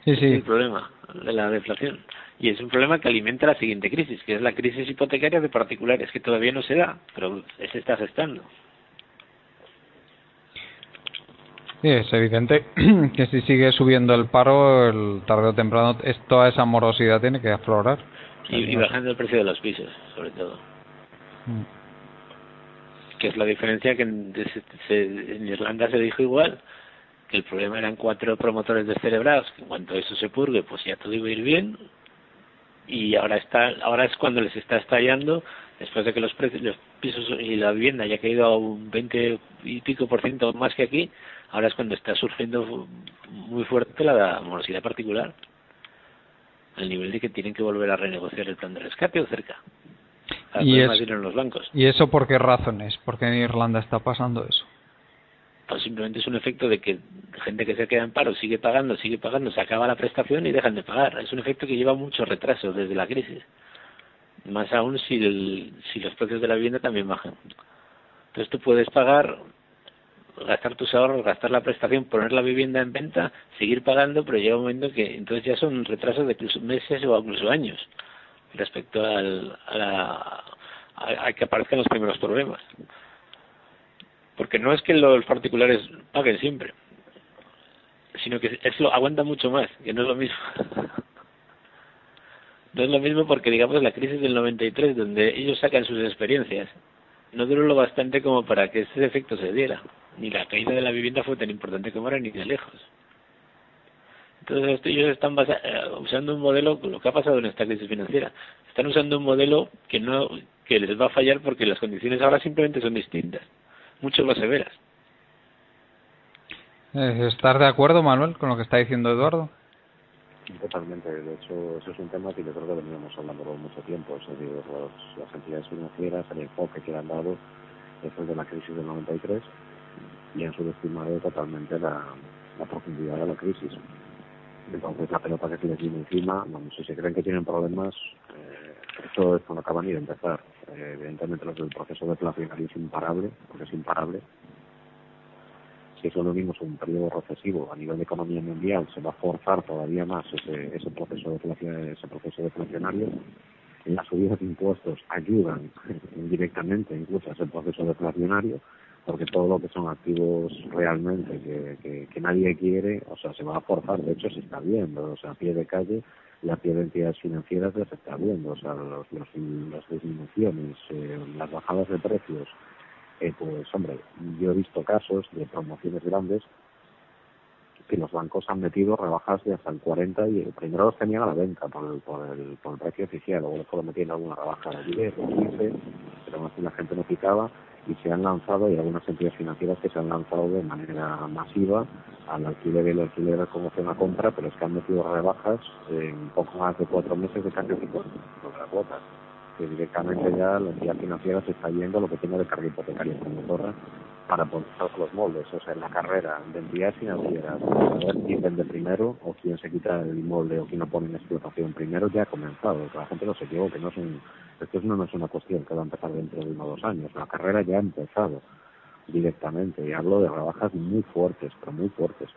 Sí. Es el problema de la deflación. Y es un problema que alimenta la siguiente crisis, que es la crisis hipotecaria de particulares, que todavía no se da, pero se está gestando. Sí, es evidente que si sigue subiendo el paro, tarde o temprano toda esa morosidad tiene que aflorar. Y bajando el precio de los pisos, sobre todo. Que es la diferencia que en Irlanda se dijo igual, que el problema eran 4 promotores descerebrados, que en cuanto eso se purgue, pues ya todo iba a ir bien, y ahora es cuando les está estallando, después de que los precios, los pisos y la vivienda haya caído a un 20 y pico % más que aquí, ahora es cuando está surgiendo muy fuerte la morosidad particular, al nivel de que tienen que volver a renegociar el plan de rescate o cerca. ¿Y más dinero en los bancos. ¿Y eso por qué razones? ¿Por qué en Irlanda está pasando eso? Pues simplemente es un efecto de que gente que se queda en paro sigue pagando, se acaba la prestación y dejan de pagar. Es un efecto que lleva mucho retraso desde la crisis. Más aún si los precios de la vivienda también bajan. Entonces tú puedes pagar, gastar tus ahorros, gastar la prestación, poner la vivienda en venta, seguir pagando, pero llega un momento que entonces ya son retrasos de meses o incluso años respecto a que aparezcan los primeros problemas. Porque no es que los particulares paguen siempre, sino que eso aguanta mucho más, que no es lo mismo. No es lo mismo porque, digamos, la crisis del 93, donde ellos sacan sus experiencias, no duró lo bastante como para que ese efecto se diera. Ni la caída de la vivienda fue tan importante como ahora, ni de lejos. Entonces ellos están usando un modelo, lo que ha pasado en esta crisis financiera, están usando un modelo que les va a fallar porque las condiciones ahora simplemente son distintas, mucho más severas. ¿Estás de acuerdo, Manuel, con lo que está diciendo Eduardo? Totalmente. De hecho, eso es un tema que yo creo que veníamos hablando por mucho tiempo. Es decir, las entidades financieras, el enfoque que le han dado después de la crisis del 93 y han subestimado totalmente la profundidad de la crisis. Entonces, la pelota que se les viene encima, vamos, si se creen que tienen problemas, esto no acaba ni de empezar. Evidentemente, el proceso deflacionario es imparable, porque es imparable. Si eso lo unimos a un periodo recesivo a nivel de economía mundial, se va a forzar todavía más ese proceso deflacionario. Las subidas de impuestos ayudan indirectamente incluso a ese proceso deflacionario, porque todo lo que son activos realmente que nadie quiere, o sea, se va a forzar. De hecho, se está viendo, o sea, a pie de calle, la pie de entidades financieras ya se está viendo, o sea, las disminuciones, las bajadas de precios. Pues hombre, yo he visto casos de promociones grandes que los bancos han metido rebajas de hasta el 40 y primero los tenían a la venta por el precio oficial, luego después metieron alguna rebaja de 10 o 15, pero aún así la gente no picaba y se han lanzado, y algunas entidades financieras que se han lanzado de manera masiva al alquiler, y el alquiler como opción a compra, pero es que han metido rebajas en poco más de 4 meses de cambio de las cuotas, que directamente ya la entidad financiera se está yendo lo que tiene de carga hipotecaria promotora para poner los moldes, o sea, en la carrera de entidades financieras, a ver quién vende primero o quién se quita el molde o quién lo pone en explotación primero, ya ha comenzado. Que la gente no se equivoque, esto no es una cuestión que va a empezar dentro de 1 o 2 años, la carrera ya ha empezado directamente, y hablo de rebajas muy fuertes, pero muy fuertes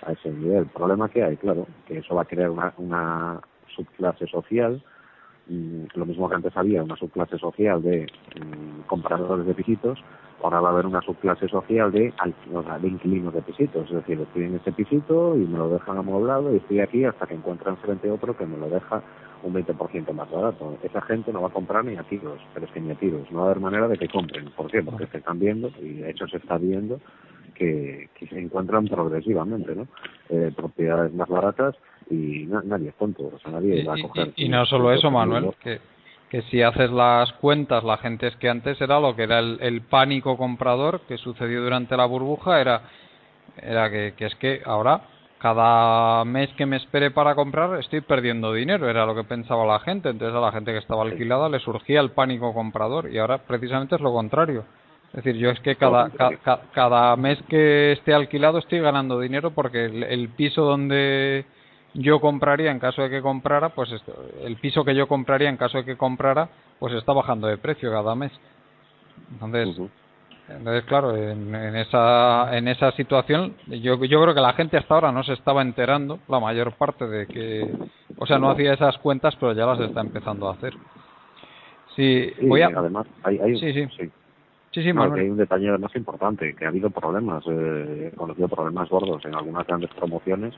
a ese nivel. El problema que hay, claro, que eso va a crear una subclase social. Lo mismo que antes había una subclase social de compradores de pisitos, ahora va a haber una subclase social de inquilinos de pisitos. Es decir, estoy en este pisito y me lo dejan amueblado y estoy aquí hasta que encuentran frente otro que me lo deja un 20% más barato. Esa gente no va a comprar ni a tiros, pero es que ni a tiros. No va a haber manera de que compren. ¿Por qué? Porque se están viendo, y de hecho se está viendo, que se encuentran progresivamente, ¿no? Propiedades más baratas. Y nadie es tonto, o sea, nadie va a coger. Y no solo eso, Manuel, que si haces las cuentas, la gente es que antes era lo que era el pánico comprador que sucedió durante la burbuja, era que es que ahora cada mes que me espere para comprar estoy perdiendo dinero, era lo que pensaba la gente. Entonces a la gente que estaba alquilada le surgía el pánico comprador, y ahora precisamente es lo contrario. Es decir, yo es que cada mes que esté alquilado estoy ganando dinero, porque el piso donde yo compraría en caso de que comprara, pues el piso que yo compraría en caso de que comprara, pues está bajando de precio cada mes. Entonces claro, en esa situación yo creo que la gente hasta ahora no se estaba enterando, la mayor parte, de que, o sea, no hacía esas cuentas, pero ya las está empezando a hacer. Sí, además hay un detalle más importante, que ha habido problemas, he conocido problemas gordos en algunas grandes promociones,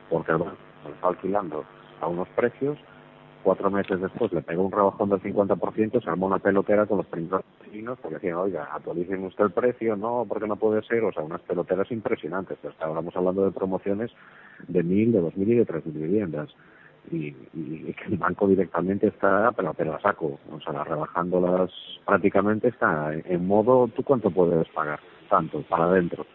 porque el banco está alquilando a unos precios, 4 meses después le pegó un rebajón del 50%, se armó una pelotera con los primeros finos porque decían, oiga, actualicen usted el precio, no, porque no puede ser, o sea, unas peloteras impresionantes. Hasta ahora estamos hablando de promociones de 1.000, de 2.000 y de 3.000 viviendas. Y que el banco directamente está, pero a saco, o sea, rebajándolas prácticamente, está en modo, ¿tú cuánto puedes pagar? Tanto, para adentro.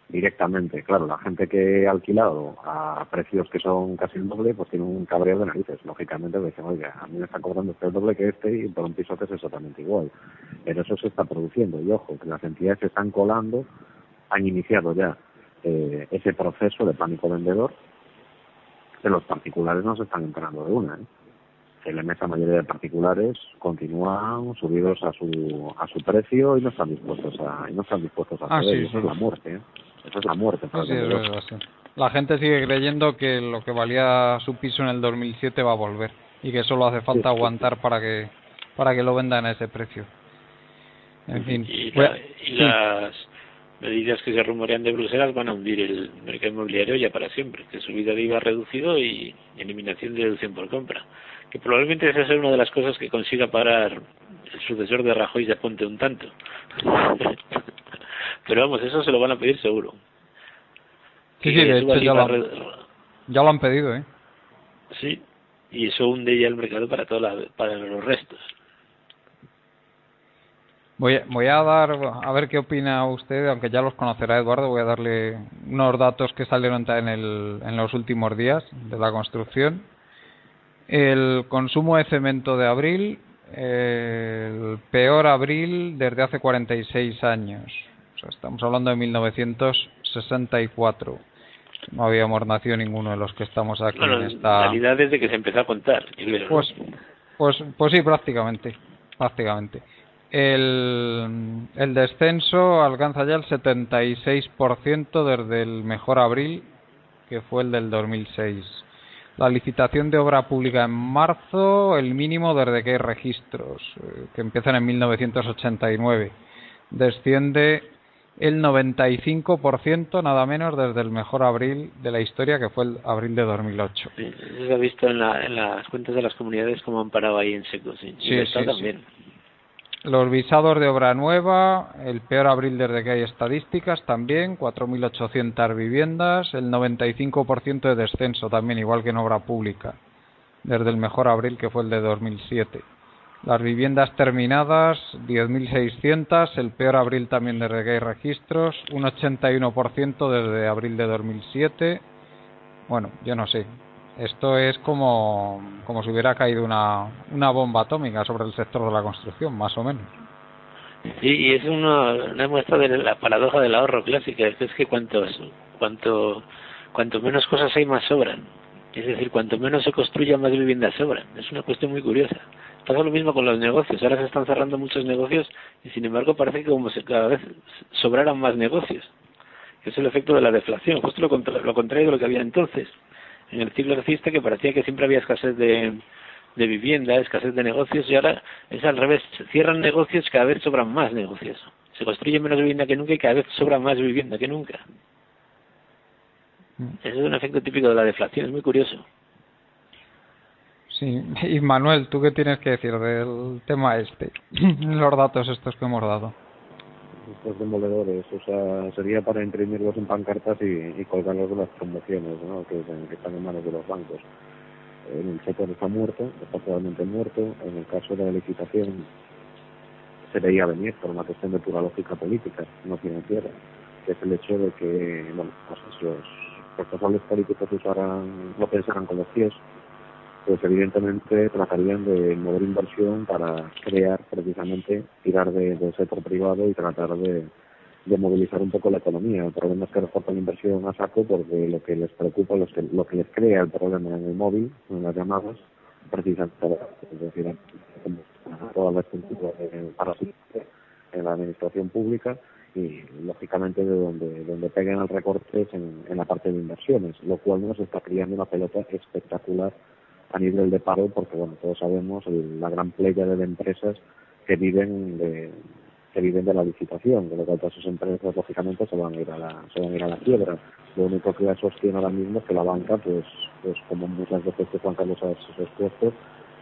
Directamente, claro, la gente que ha alquilado a precios que son casi el doble, pues tiene un cabreo de narices, lógicamente, dicen, oiga, a mí me están cobrando el doble que y por un piso que es exactamente igual. Pero eso se está produciendo, y ojo, que las entidades se están colando, han iniciado ya ese proceso de pánico vendedor, que los particulares no se están enterando de una, que la inmensa mayoría de particulares continúan subidos a su precio y no están dispuestos a ceder. Sí, Eso es la muerte, Eso es la muerte para el vendedor. Es verdad, sí. La gente sigue creyendo que lo que valía su piso en el 2007 va a volver y que solo hace falta aguantar para que lo vendan a ese precio. En fin. Las medidas que se rumorean de Bruselas van a hundir el mercado inmobiliario ya para siempre, que subida de IVA reducido y eliminación de deducción por compra, que probablemente esa sea una de las cosas que consiga parar el sucesor de Rajoy de Ponte un tanto. Pero vamos, eso se lo van a pedir seguro. Sí, de hecho ya lo han pedido, ¿eh? Sí, y eso hunde ya el mercado para los restos. Voy a dar, a ver qué opina usted, aunque ya los conocerá Eduardo, voy a darle unos datos que salieron en los últimos días de la construcción. El consumo de cemento de abril, el peor abril desde hace 46 años. O sea, estamos hablando de 1964. No habíamos nacido ninguno de los que estamos aquí en esta... En realidad desde que se empezó a contar. Pues sí, prácticamente. El descenso alcanza ya el 76% desde el mejor abril, que fue el del 2006. La licitación de obra pública en marzo, el mínimo desde que hay registros, que empiezan en 1989. Desciende el 95%, nada menos, desde el mejor abril de la historia, que fue el abril de 2008. Sí, se ha visto en las cuentas de las comunidades como han parado ahí en seco. Sí, también. Los visados de obra nueva, el peor abril desde que hay estadísticas también, 4.800 viviendas, el 95% de descenso también, igual que en obra pública, desde el mejor abril que fue el de 2007. Las viviendas terminadas, 10.600, el peor abril también desde que hay registros, un 81% desde abril de 2007. Bueno, yo no sé. Esto es como si hubiera caído una bomba atómica sobre el sector de la construcción, más o menos. Sí, y es una muestra de la paradoja del ahorro clásica. Es que cuanto menos cosas hay, más sobran. Es decir, cuanto menos se construya, más viviendas sobran. Es una cuestión muy curiosa. Pasa lo mismo con los negocios. Ahora se están cerrando muchos negocios y, sin embargo, parece que cada vez sobraran más negocios. Es el efecto de la deflación, justo lo contrario de lo que había entonces. En el ciclo alcista, que parecía que siempre había escasez de vivienda, escasez de negocios, y ahora es al revés. Se cierran negocios y cada vez sobran más negocios. Se construye menos vivienda que nunca y cada vez sobra más vivienda que nunca. Ese es un efecto típico de la deflación, es muy curioso. Sí, y Manuel, ¿tú qué tienes que decir del tema los datos estos que hemos dado? Estos demoledores, o sea, sería para imprimirlos en pancartas y colgarlos de las promociones, ¿no? que están en manos de los bancos. El sector está muerto, está totalmente muerto. En el caso de la licitación se veía venir por una cuestión de pura lógica política, no financiera, que es el hecho de que, bueno, pues los responsables políticos lo pensaran con los pies, pues evidentemente tratarían de mover inversión para crear, precisamente, tirar del sector privado y tratar de movilizar un poco la economía. El problema es que recortan inversión a saco porque lo que les preocupa, lo que les crea el problema en el móvil, en las llamadas, precisamente, es decir, toda la estructura en la administración pública y, lógicamente, de donde peguen el recorte es en la parte de inversiones, lo cual nos está creando una pelota espectacular a nivel de paro, porque bueno, todos sabemos la gran pléyade de empresas que viven de la licitación, con lo cual todas esas empresas lógicamente se van a ir a la quiebra. Lo único que la sostiene ahora mismo es que la banca, pues como muchas veces que Juan Carlos ha expuesto,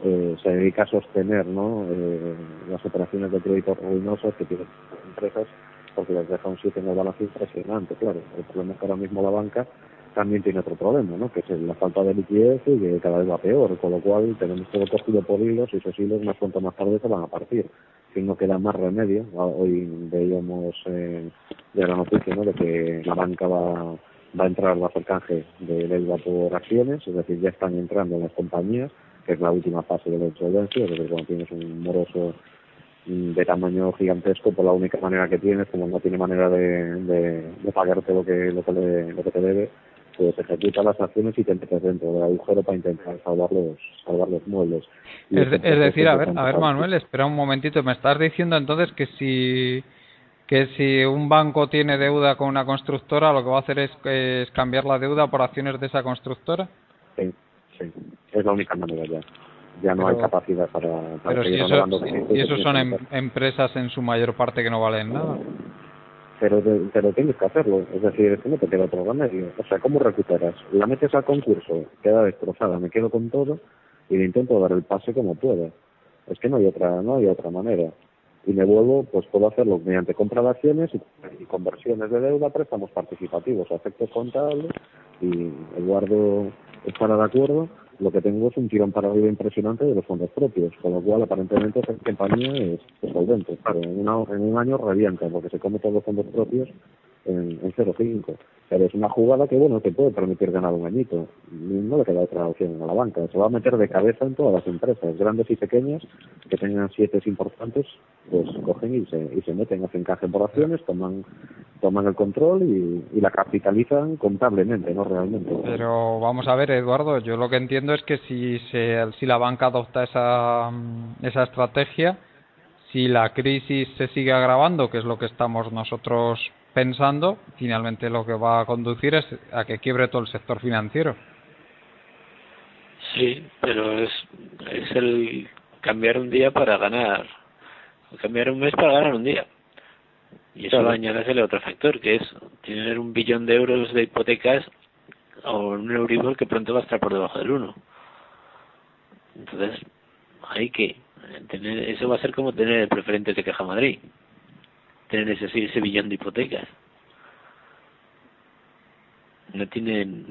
se dedica a sostener, ¿no?, las operaciones de crédito ruinosos que tienen empresas, porque les deja un sitio en el balance impresionante. Claro, el problema es que ahora mismo la banca también tiene otro problema, ¿no?, que es la falta de liquidez y que cada vez va peor, con lo cual tenemos todo cogido por hilos y esos hilos más pronto o más tarde se van a partir. Si no queda más remedio, hoy veíamos de la noticia, ¿no?, de que la banca va a entrar bajo el canje de deuda por acciones, es decir, ya están entrando en las compañías, que es la última fase de la insolvencia, es decir, cuando tienes un moroso de tamaño gigantesco, pues la única manera que tienes, como no tiene manera de pagarte lo que te debe, pues ejecuta las acciones y te metes dentro del agujero para intentar salvar los muebles. Es decir, a ver Manuel, espera un momentito, me estás diciendo entonces que si un banco tiene deuda con una constructora, lo que va a hacer es cambiar la deuda por acciones de esa constructora. Sí, es la única manera ya. Ya no hay capacidad para pero seguir hablando. Y eso son empresas en su mayor parte que no valen nada. Pero tienes que hacerlo, es decir, es que no te queda otro remedio. O sea, ¿cómo recuperas? La metes al concurso, queda destrozada, me quedo con todo y le intento dar el pase como pueda. Es que no hay otra manera. Y me vuelvo, pues puedo hacerlo mediante compra de acciones y conversiones de deuda, préstamos participativos a efectos contables, y Eduardo estará de acuerdo. Lo que tengo es un tirón para arriba impresionante de los fondos propios, con lo cual aparentemente esa compañía es solvente. Claro, en un año revienta porque se come todos los fondos propios en 0,5. Pero es una jugada que, bueno, te puede permitir ganar un añito. No le queda otra opción a la banca. Se va a meter de cabeza en todas las empresas, grandes y pequeñas, que tengan sietes importantes, pues cogen y se meten, hacen canje por acciones, toman el control y la capitalizan contablemente, no realmente. Pero vamos a ver, Eduardo, yo lo que entiendo es que si la banca adopta esa estrategia, si la crisis se sigue agravando, que es lo que estamos nosotros pensando, finalmente lo que va a conducir es a que quiebre todo el sector financiero. Sí, pero es el cambiar un día para ganar, cambiar un mes para ganar un día. Y eso lo añádasele otro factor, que es tener 1 billón de euros de hipotecas o un Euribor que pronto va a estar por debajo del 1. Entonces, hay que tener, eso va a ser como tener el preferente de Caja Madrid, tener ese billón de hipotecas. No tienen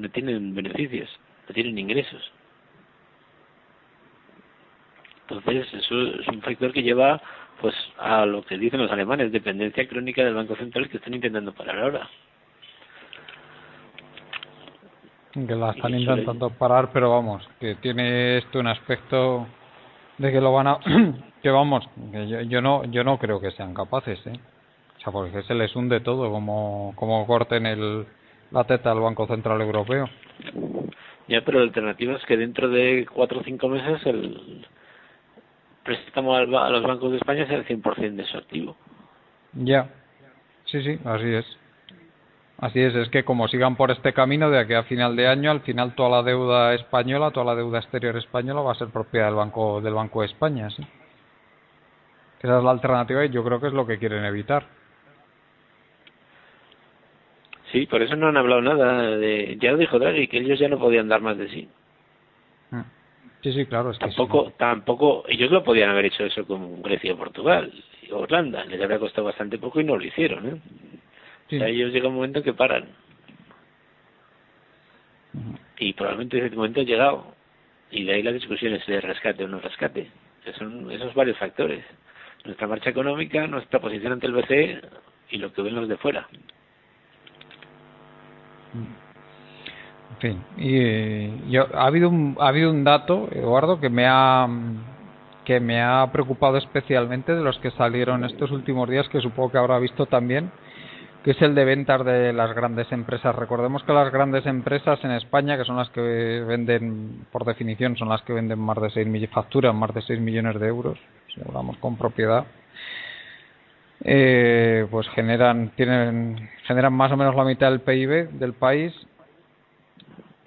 beneficios, no tienen ingresos. Entonces, eso es un factor que lleva pues a lo que dicen los alemanes, dependencia crónica del Banco Central, que están intentando parar ahora. Que la están intentando parar, pero vamos, que tiene esto un aspecto de que lo van a que vamos, que yo no creo que sean capaces, o sea, porque se les hunde todo como corten la teta al Banco Central Europeo. Ya, pero la alternativa es que dentro de 4 o 5 meses el préstamo a los bancos de España sea el 100% de su activo. Ya, sí, así es que como sigan por este camino, de aquí a final de año, al final toda la deuda española, toda la deuda exterior española va a ser propiedad del Banco de España, sí. Esa es la alternativa y yo creo que es lo que quieren evitar. Sí, por eso no han hablado nada ya lo dijo Draghi, que ellos ya no podían dar más de sí. Sí, claro, es que tampoco ellos lo podían haber hecho eso con Grecia, Portugal y Irlanda, les habría costado bastante poco y no lo hicieron, Sí. O sea, ellos llega un momento que paran. Y probablemente ese momento ha llegado. Y de ahí las discusiones de rescate o no rescate. Son esos varios factores. Nuestra marcha económica, nuestra posición ante el BCE y lo que ven los de fuera. En fin, ha habido un dato, Eduardo, que me ha preocupado especialmente de los que salieron estos últimos días, que supongo que habrá visto también, que es el de ventas de las grandes empresas. Recordemos que las grandes empresas en España, que son las que venden, por definición, son las que venden facturan más de 6 millones de euros, si hablamos con propiedad, pues generan más o menos la mitad del PIB del país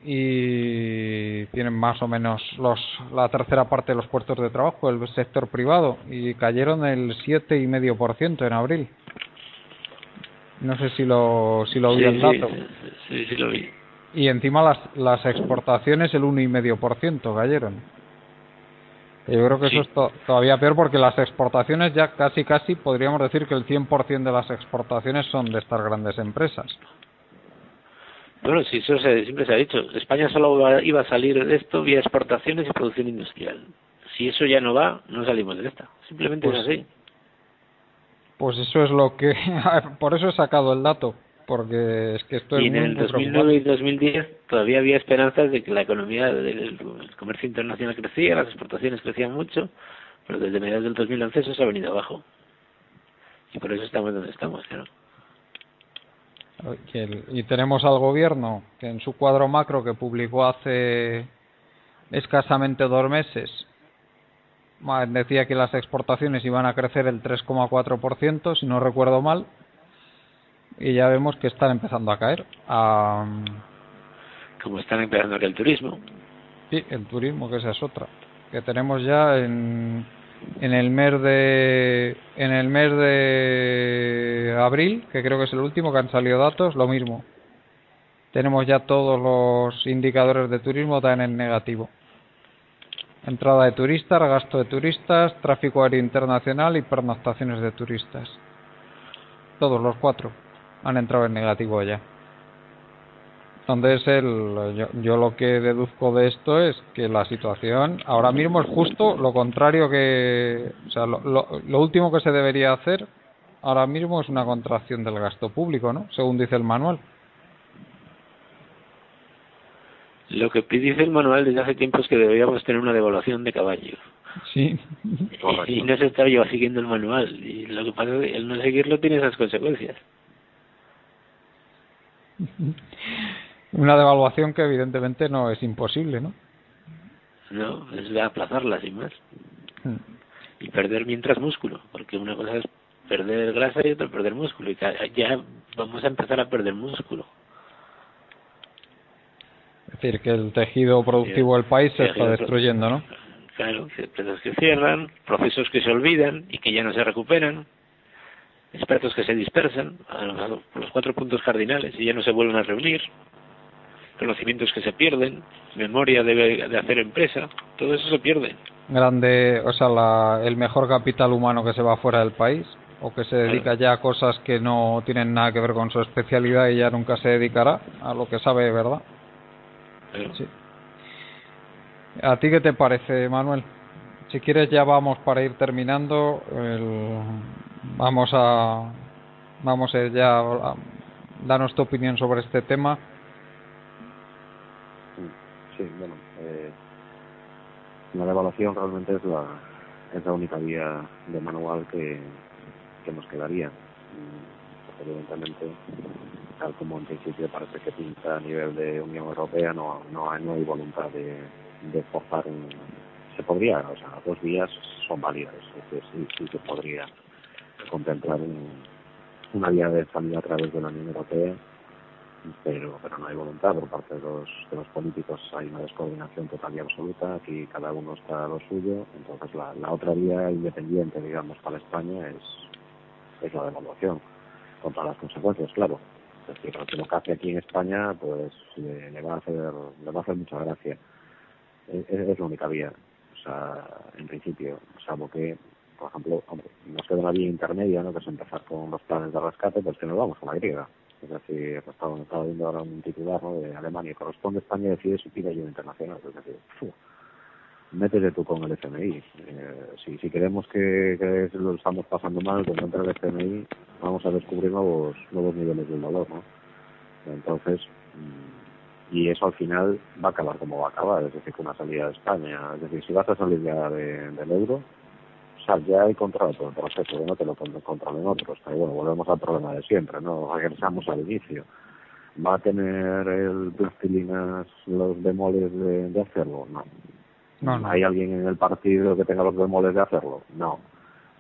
y tienen más o menos la tercera parte de los puestos de trabajo del sector privado, y cayeron el 7,5% en abril. No sé si lo vi el dato. Sí, lo vi. Y encima las exportaciones el 1,5% cayeron. Yo creo que Sí. eso es todavía peor, porque las exportaciones ya casi podríamos decir que el 100% de las exportaciones son de estas grandes empresas. Bueno, sí, eso siempre se ha dicho. España solo iba a salir de esto vía exportaciones y producción industrial. Si eso ya no va, no salimos de esta. Simplemente Pues es así. Pues eso es lo que... Por eso he sacado el dato, porque es que esto es Y en muy, el muy 2009 y preocupante. 2010 todavía había esperanzas de que la economía del comercio internacional crecía, las exportaciones crecían mucho, pero desde mediados del 2011 eso se ha venido abajo. Y por eso estamos donde estamos, claro. Y tenemos al gobierno que en su cuadro macro que publicó hace escasamente 2 meses decía que las exportaciones iban a crecer el 3,4%, si no recuerdo mal, y ya vemos que están empezando a caer. Como están empezando ahora el turismo. Sí, el turismo, que esa es otra, que tenemos ya en el mes de abril, que creo que es el último que han salido datos, lo mismo. Tenemos ya todos los indicadores de turismo dan en negativo. Entrada de turistas, gasto de turistas, tráfico aéreo internacional y pernoctaciones de turistas. Todos los 4 han entrado en negativo ya. Entonces, yo lo que deduzco de esto es que la situación ahora mismo es justo lo contrario que... O sea, lo último que se debería hacer ahora mismo es una contracción del gasto público, ¿no? Según dice el manual. Lo que dice el manual desde hace tiempo es que deberíamos tener una devaluación de caballo. Sí. Y no se está yo siguiendo el manual. Y lo que pasa es que el no seguirlo tiene esas consecuencias. Una devaluación que evidentemente no es imposible, ¿no? No, es de aplazarla sin más. Y perder mientras músculo, porque una cosa es perder grasa y otra perder músculo. Y ya vamos a empezar a perder músculo. Es decir, que el tejido productivo del país se está destruyendo, ¿no? Claro, empresas que cierran, procesos que se olvidan y que ya no se recuperan, expertos que se dispersan a los 4 puntos cardinales y ya no se vuelven a reunir, conocimientos que se pierden, memoria de hacer empresa, todo eso se pierde. O sea, el mejor capital humano que se va fuera del país, o que se dedica ya a cosas que no tienen nada que ver con su especialidad y ya nunca se dedicará a lo que sabe de verdad. Sí. ¿A ti qué te parece, Manuel? Si quieres ya vamos para ir terminando. Vamos a ya a darnos tu opinión sobre este tema. Sí, bueno, la devaluación realmente es la única vía de manual que nos quedaría. Porque evidentemente, tal como en principio parece que pinta a nivel de Unión Europea, no hay voluntad de forzar se podría, o sea, 2 vías son válidas, es decir, sí se podría contemplar una vía de salida a través de la Unión Europea, pero no hay voluntad por parte de los políticos. Hay una descoordinación total y absoluta, aquí cada uno está a lo suyo. Entonces la otra vía independiente, digamos, para España es la devaluación, con todas las consecuencias, claro. Es decir, lo que hace aquí en España pues le va a hacer mucha gracia. Es la única vía, o sea, en principio, salvo que, por ejemplo, nos queda una vía intermedia, ¿no?, que es empezar con los planes de rescate, pues que nos vamos con la griega. Es decir, estaba viendo ahora un titular, ¿no?, de Alemania: corresponde a España decidir si pide ayuda internacional. Es decir, métete tú con el FMI. Si queremos que lo estamos pasando mal, cuando entre el FMI vamos a descubrir nuevos niveles del dolor, ¿no? Entonces, y eso al final va a acabar como va a acabar, es decir, con una salida de España. Es decir, si vas a salir ya del euro, o sea, ya hay control todo el proceso, que no te lo controlen otros. Pero bueno, volvemos al problema de siempre, ¿no? Regresamos al inicio. ¿Va a tener el Plastilina los bemoles de hacerlo? No. ¿Hay alguien en el partido que tenga los bemoles de hacerlo? No.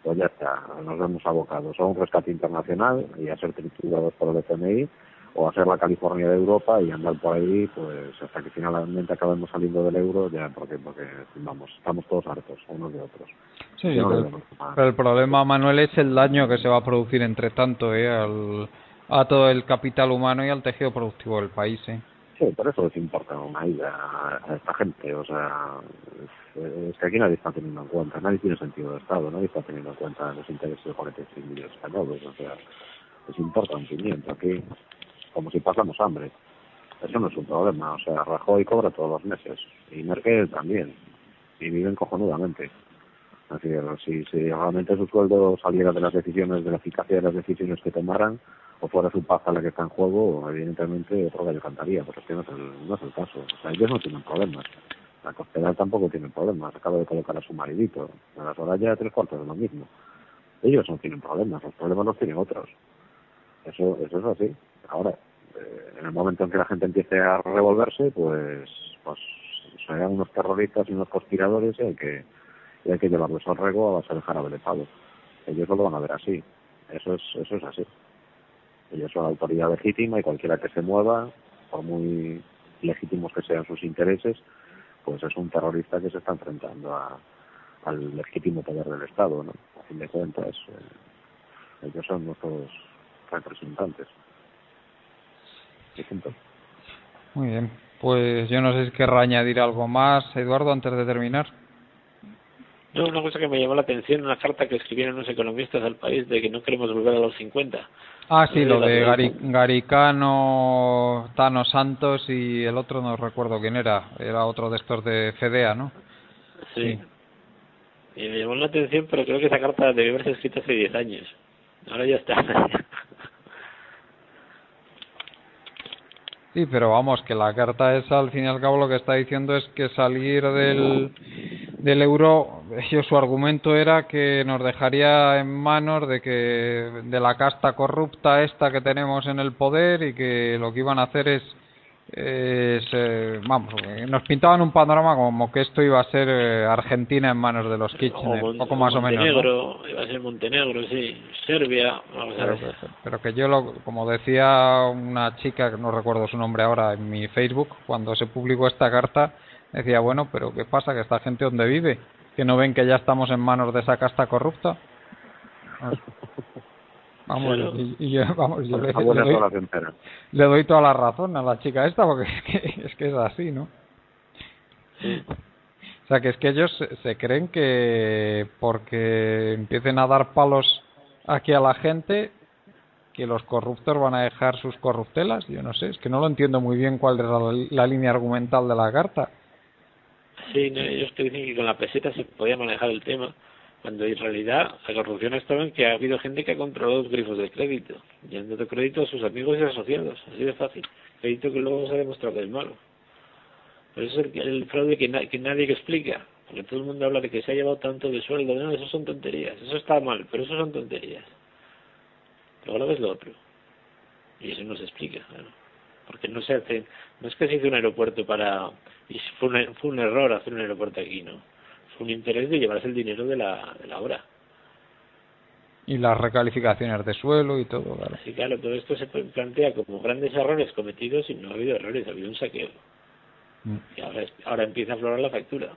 Pues ya está, nos vemos abocados a un rescate internacional y a ser triturados por el FMI, o a ser la California de Europa y andar por ahí pues hasta que finalmente acabemos saliendo del euro, ya porque vamos, estamos todos hartos unos de otros. Sí, pero el problema, Manuel, es el daño que se va a producir entre tanto a todo el capital humano y al tejido productivo del país. Sí, por eso les importa una ida a esta gente. O sea, es que aquí nadie está teniendo en cuenta, nadie tiene sentido de Estado, nadie está teniendo en cuenta los intereses de 46 millones españoles. O sea, les importa un pimiento aquí, como si pasamos hambre. Eso no es un problema. O sea, Rajoy cobra todos los meses y Merkel también, y viven cojonudamente. Es decir, si realmente su sueldo saliera de las decisiones, de la eficacia de las decisiones que tomaran, o fuera su paz la que está en juego, evidentemente otro gallo cantaría, pero es que no es el caso. O sea, ellos no tienen problemas. La Cospedal tampoco tiene problemas. Acaba de colocar a su maridito. A las horas ya 3/4 de lo mismo. Ellos no tienen problemas, los problemas los tienen otros. Eso es así. Ahora, en el momento en que la gente empiece a revolverse, pues serán unos terroristas y unos conspiradores y hay que llevarlos al rego a base de jarabe de palo. Ellos no lo van a ver así. Eso es así. Ellos son autoridad legítima y cualquiera que se mueva, por muy legítimos que sean sus intereses, pues es un terrorista que se está enfrentando al legítimo poder del Estado, ¿no? A fin de cuentas, ellos son nuestros representantes. Punto. Muy bien. Pues yo no sé si querrá añadir algo más, Eduardo, antes de terminar. No, una cosa que me llamó la atención, una carta que escribieron los economistas al país de que no queremos volver a los 50. Ah, sí, lo de Garicano, Tano Santos y el otro no recuerdo quién era otro de estos de Fedea, ¿no? Sí. Y me llamó la atención, pero creo que esa carta debió haberse escrito hace 10 años. Ahora ya está. Sí, pero vamos, que la carta esa, al fin y al cabo, lo que está diciendo es que salir del euro, su argumento era que nos dejaría en manos de la casta corrupta esta que tenemos en el poder y que lo que iban a hacer vamos, nos pintaban un panorama como que esto iba a ser Argentina en manos de los Kirchner, poco más o menos, ¿no? Iba a ser Montenegro, sí, Serbia, vamos a ver. Pero que yo, como decía una chica, que no recuerdo su nombre ahora, en mi Facebook, cuando se publicó esta carta, decía, bueno, pero ¿qué pasa? ¿Que esta gente dónde vive? ¿Que no ven que ya estamos en manos de esa casta corrupta? Vamos, yo le doy toda la razón a la chica esta, porque es que es así, ¿no? Sí. O sea, que es que ellos se creen que porque empiecen a dar palos aquí a la gente, que los corruptos van a dejar sus corruptelas. Yo no sé, es que no lo entiendo muy bien cuál es la línea argumental de la carta. Sí, no, ellos te dicen que con la peseta se podía manejar el tema, cuando en realidad la corrupción estaba en que ha habido gente que ha controlado los grifos del crédito y han dado crédito a sus amigos y asociados, así de fácil. Crédito que luego se ha demostrado que es malo. Pero eso es el fraude que nadie explica, porque todo el mundo habla de que se ha llevado tanto de sueldo. No, eso son tonterías, eso está mal, pero eso son tonterías. Pero ahora ves lo otro, y eso no se explica, claro. Porque no es que se hizo un aeropuerto y fue un error hacer un aeropuerto aquí, no. Fue un interés de llevarse el dinero de la obra. Y las recalificaciones de suelo y todo, claro. Sí, claro, todo esto se plantea como grandes errores cometidos y no ha habido errores, ha habido un saqueo. Y ahora empieza a aflorar la factura.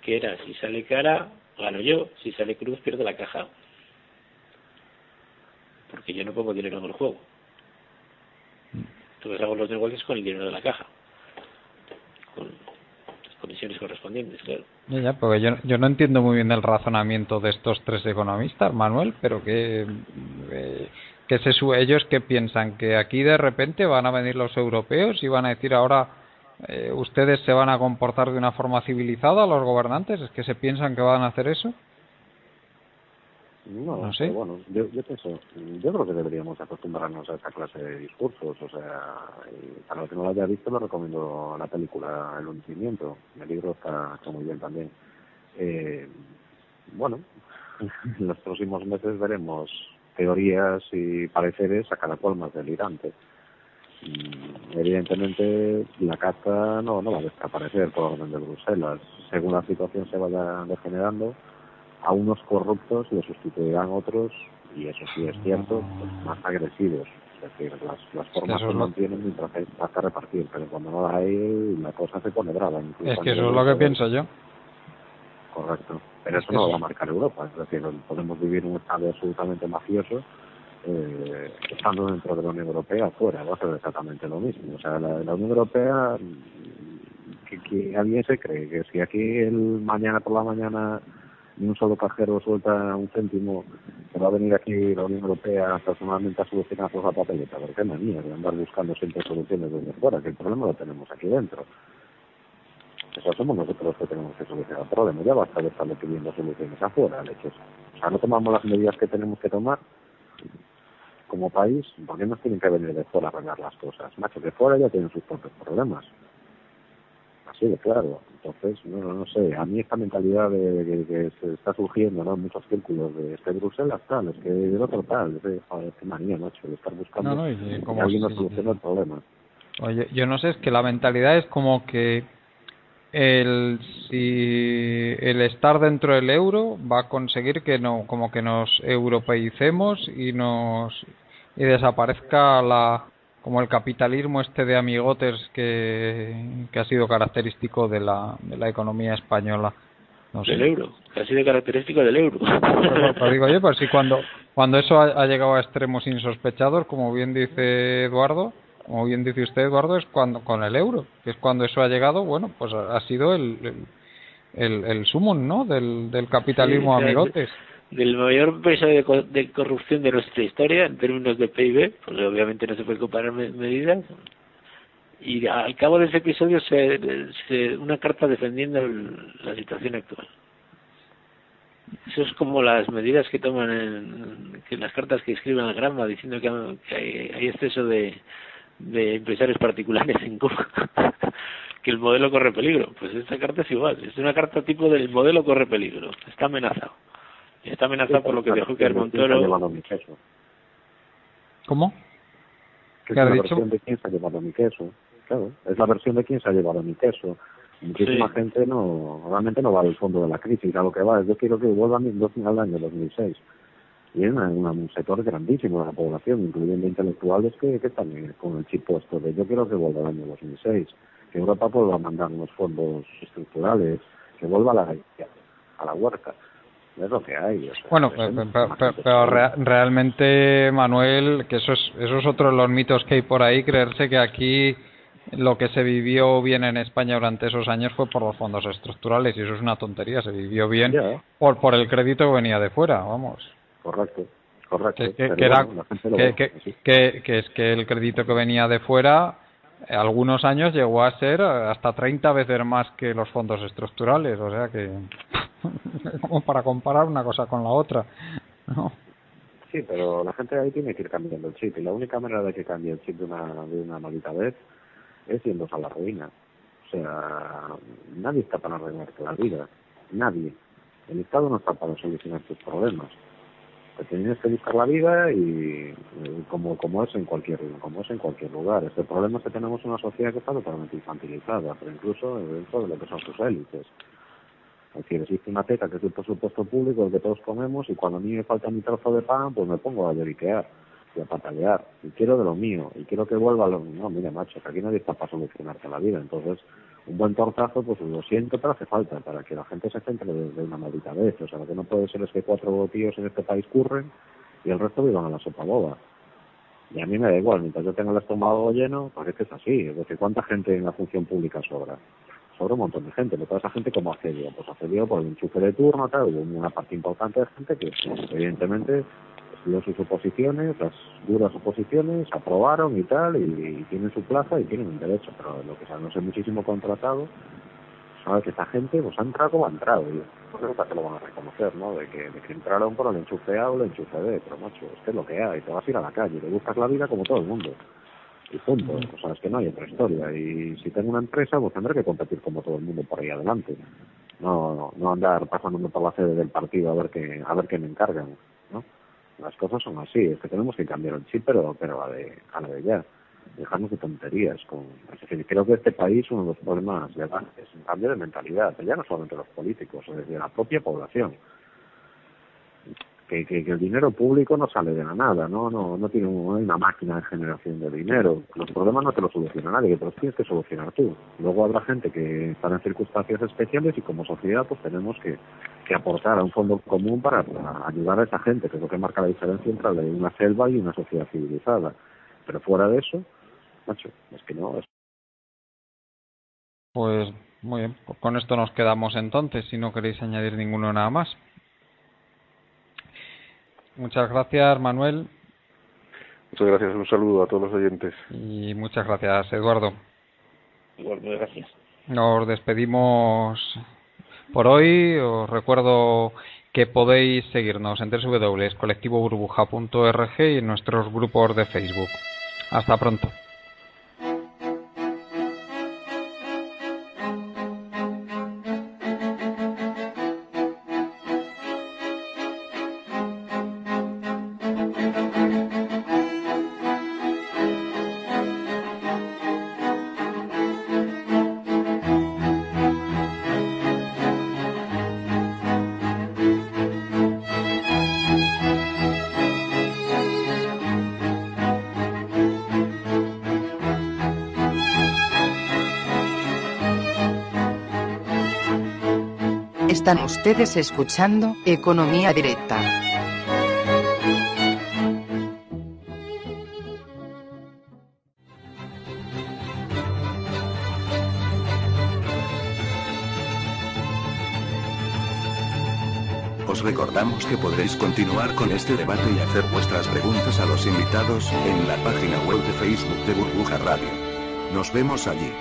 Que era, si sale cara, gano yo, si sale cruz, pierdo la caja. Porque yo no pongo dinero en el juego. Entonces hago los negocios con el dinero de la caja. Con las comisiones correspondientes, claro. Ya, porque yo no entiendo muy bien el razonamiento de estos tres economistas, Manuel, pero ellos que piensan que aquí de repente van a venir los europeos y van a decir ahora ustedes se van a comportar de una forma civilizada, los gobernantes, ¿es que se piensan que van a hacer eso? No sé. Bueno, yo pienso, yo creo que deberíamos acostumbrarnos a esa clase de discursos, o sea, y para el que no lo haya visto, lo recomiendo la película El hundimiento, el libro está muy bien también. Bueno, en los próximos meses veremos teorías y pareceres a cada cual más delirante. Evidentemente la casta no va a desaparecer por orden de Bruselas. Según la situación se vaya degenerando, a unos corruptos le sustituirán otros, y eso sí es cierto, pues más agresivos. Es decir, las formas se mantienen mientras hasta repartir, pero cuando no hay, la cosa se pone brava. Es que eso es lo que pienso yo. Correcto. Pero eso no lo va a marcar Europa. Es decir, podemos vivir un estado absolutamente mafioso, estando dentro de la Unión Europea, fuera, va a ser exactamente lo mismo. O sea, la Unión Europea, que alguien se cree que si aquí mañana por la mañana ni un solo cajero suelta un céntimo, que va a venir aquí la Unión Europea personalmente a solucionar la papeleta, porque es manía de andar buscando siempre soluciones desde fuera, que el problema lo tenemos aquí dentro. Eso somos nosotros los que tenemos que solucionar el problema. Ya basta de estarle pidiendo soluciones afuera, leches. O sea, no tomamos las medidas que tenemos que tomar como país, porque nos tienen que venir de fuera a arreglar las cosas. Macho, de fuera ya tienen sus propios problemas. Así de claro. Entonces, no sé, a mí esta mentalidad de que se está surgiendo, ¿no?, en muchos círculos de Bruselas tal, es que del otro tal, joder, qué manía, macho, de estar buscando y que alguien nos solucione el problema. Oye, yo no sé, es que la mentalidad es como que si el estar dentro del euro va a conseguir que como que nos europeicemos y desaparezca como el capitalismo de amigotes que ha sido característico de la economía española. No sé. Del euro, que ha sido característico del euro. Pero digo yo, pues sí, cuando eso ha llegado a extremos insospechados, como bien dice usted, Eduardo, es cuando con el euro, que es cuando eso ha llegado, bueno, pues ha sido el sumum, ¿no?, del capitalismo, sí, amigotes. Del mayor peso de corrupción de nuestra historia en términos de PIB, pues obviamente no se puede comparar medidas. Y al cabo de ese episodio una carta defendiendo la situación actual. Eso es como las medidas que toman que las cartas que escriben al Granma diciendo que hay exceso de empresarios particulares en Cuba, que el modelo corre peligro. Pues esta carta es igual, es una carta tipo del modelo corre peligro, está amenazado. Está amenazado por lo que dejó caer Montoro. ¿Cómo? ¿Qué ha dicho? Es la versión de quién se ha llevado mi queso. Claro, es la versión de quién se ha llevado mi queso. Muchísima gente realmente no va al fondo de la crisis, a lo que va es yo quiero que vuelva al año 2006. Y es un sector grandísimo de la población, incluyendo intelectuales que están con el chip puesto de yo quiero que vuelva al año 2006, que Europa vuelva a mandar unos fondos estructurales, que vuelva a la huerta. Es lo que hay. O sea, bueno, pero realmente, Manuel, que eso es otro de los mitos que hay por ahí, creerse que aquí lo que se vivió bien en España durante esos años fue por los fondos estructurales, y eso es una tontería. Se vivió bien por el crédito que venía de fuera, vamos. Correcto. Que es que el crédito que venía de fuera algunos años llegó a ser hasta 30 veces más que los fondos estructurales, o sea que como para comparar una cosa con la otra, ¿no? Sí, pero la gente ahí tiene que ir cambiando el chip, y la única manera de que cambie el chip de una maldita vez es yéndose a la ruina. O sea, nadie está para arreglarte la vida, nadie. El Estado no está para solucionar tus problemas. Te tienes que buscar la vida y como es en cualquier lugar. Este problema es que tenemos una sociedad que está totalmente infantilizada, pero incluso dentro de lo que son sus élites. Es decir, existe una teca que es el presupuesto público, el que todos comemos, y cuando a mí me falta mi trozo de pan, pues me pongo a lloriquear y a patalear. Y quiero de lo mío, y quiero que vuelva lo... No, mira, macho, que aquí nadie está para solucionarte la vida. Entonces, un buen tortazo, pues lo siento, pero hace falta para que la gente se centre de una maldita vez. O sea, lo que no puede ser es que 4 tíos en este país curren y el resto vivan a la sopa boba. Y a mí me da igual, mientras yo tenga el estómago lleno, parece que es así. Es decir, ¿cuánta gente en la función pública sobra? Sobra un montón de gente, pero toda esa gente ¿cómo accedió? Pues accedió por el enchufe de turno, tal, hubo una parte importante de gente que evidentemente estudió sus oposiciones, las duras oposiciones, aprobaron y tal, y tienen su plaza y tienen un derecho, pero lo que no sé muchísimo contratado, sabe que esta gente pues ha entrado como ha entrado, y creo que lo van a reconocer, ¿no? De que entraron por el enchufe A o el enchufe B, pero macho, es que es lo que hay, te vas a ir a la calle, te buscas la vida como todo el mundo. Y punto, o sea, es que no hay otra historia, y si tengo una empresa pues tendré que competir como todo el mundo por ahí adelante, no andar pasándome por la sede del partido a ver qué me encargan, ¿no? Las cosas son así, es que tenemos que cambiar el chip, pero a la de ya, dejarnos de tonterías. Es decir, creo que este país, uno de los problemas de base es un cambio de mentalidad, ya no solamente los políticos, es decir, la propia población. que el dinero público no sale de la nada, no tiene una máquina de generación de dinero. Los problemas no te los soluciona nadie, que te los tienes que solucionar tú. Luego habrá gente que está en circunstancias especiales y como sociedad pues tenemos que aportar a un fondo común para ayudar a esa gente, que es lo que marca la diferencia entre una selva y una sociedad civilizada. Pero fuera de eso, macho, es que no. Pues muy bien, pues con esto nos quedamos entonces, si no queréis añadir ninguno nada más. Muchas gracias, Manuel. Muchas gracias, un saludo a todos los oyentes. Y muchas gracias, Eduardo. Igual, muchas gracias. Nos despedimos por hoy. Os recuerdo que podéis seguirnos en www.colectivoburbuja.org y en nuestros grupos de Facebook. Hasta pronto. Están ustedes escuchando Economía Directa. Os recordamos que podréis continuar con este debate y hacer vuestras preguntas a los invitados en la página web de Facebook de Burbuja Radio. Nos vemos allí.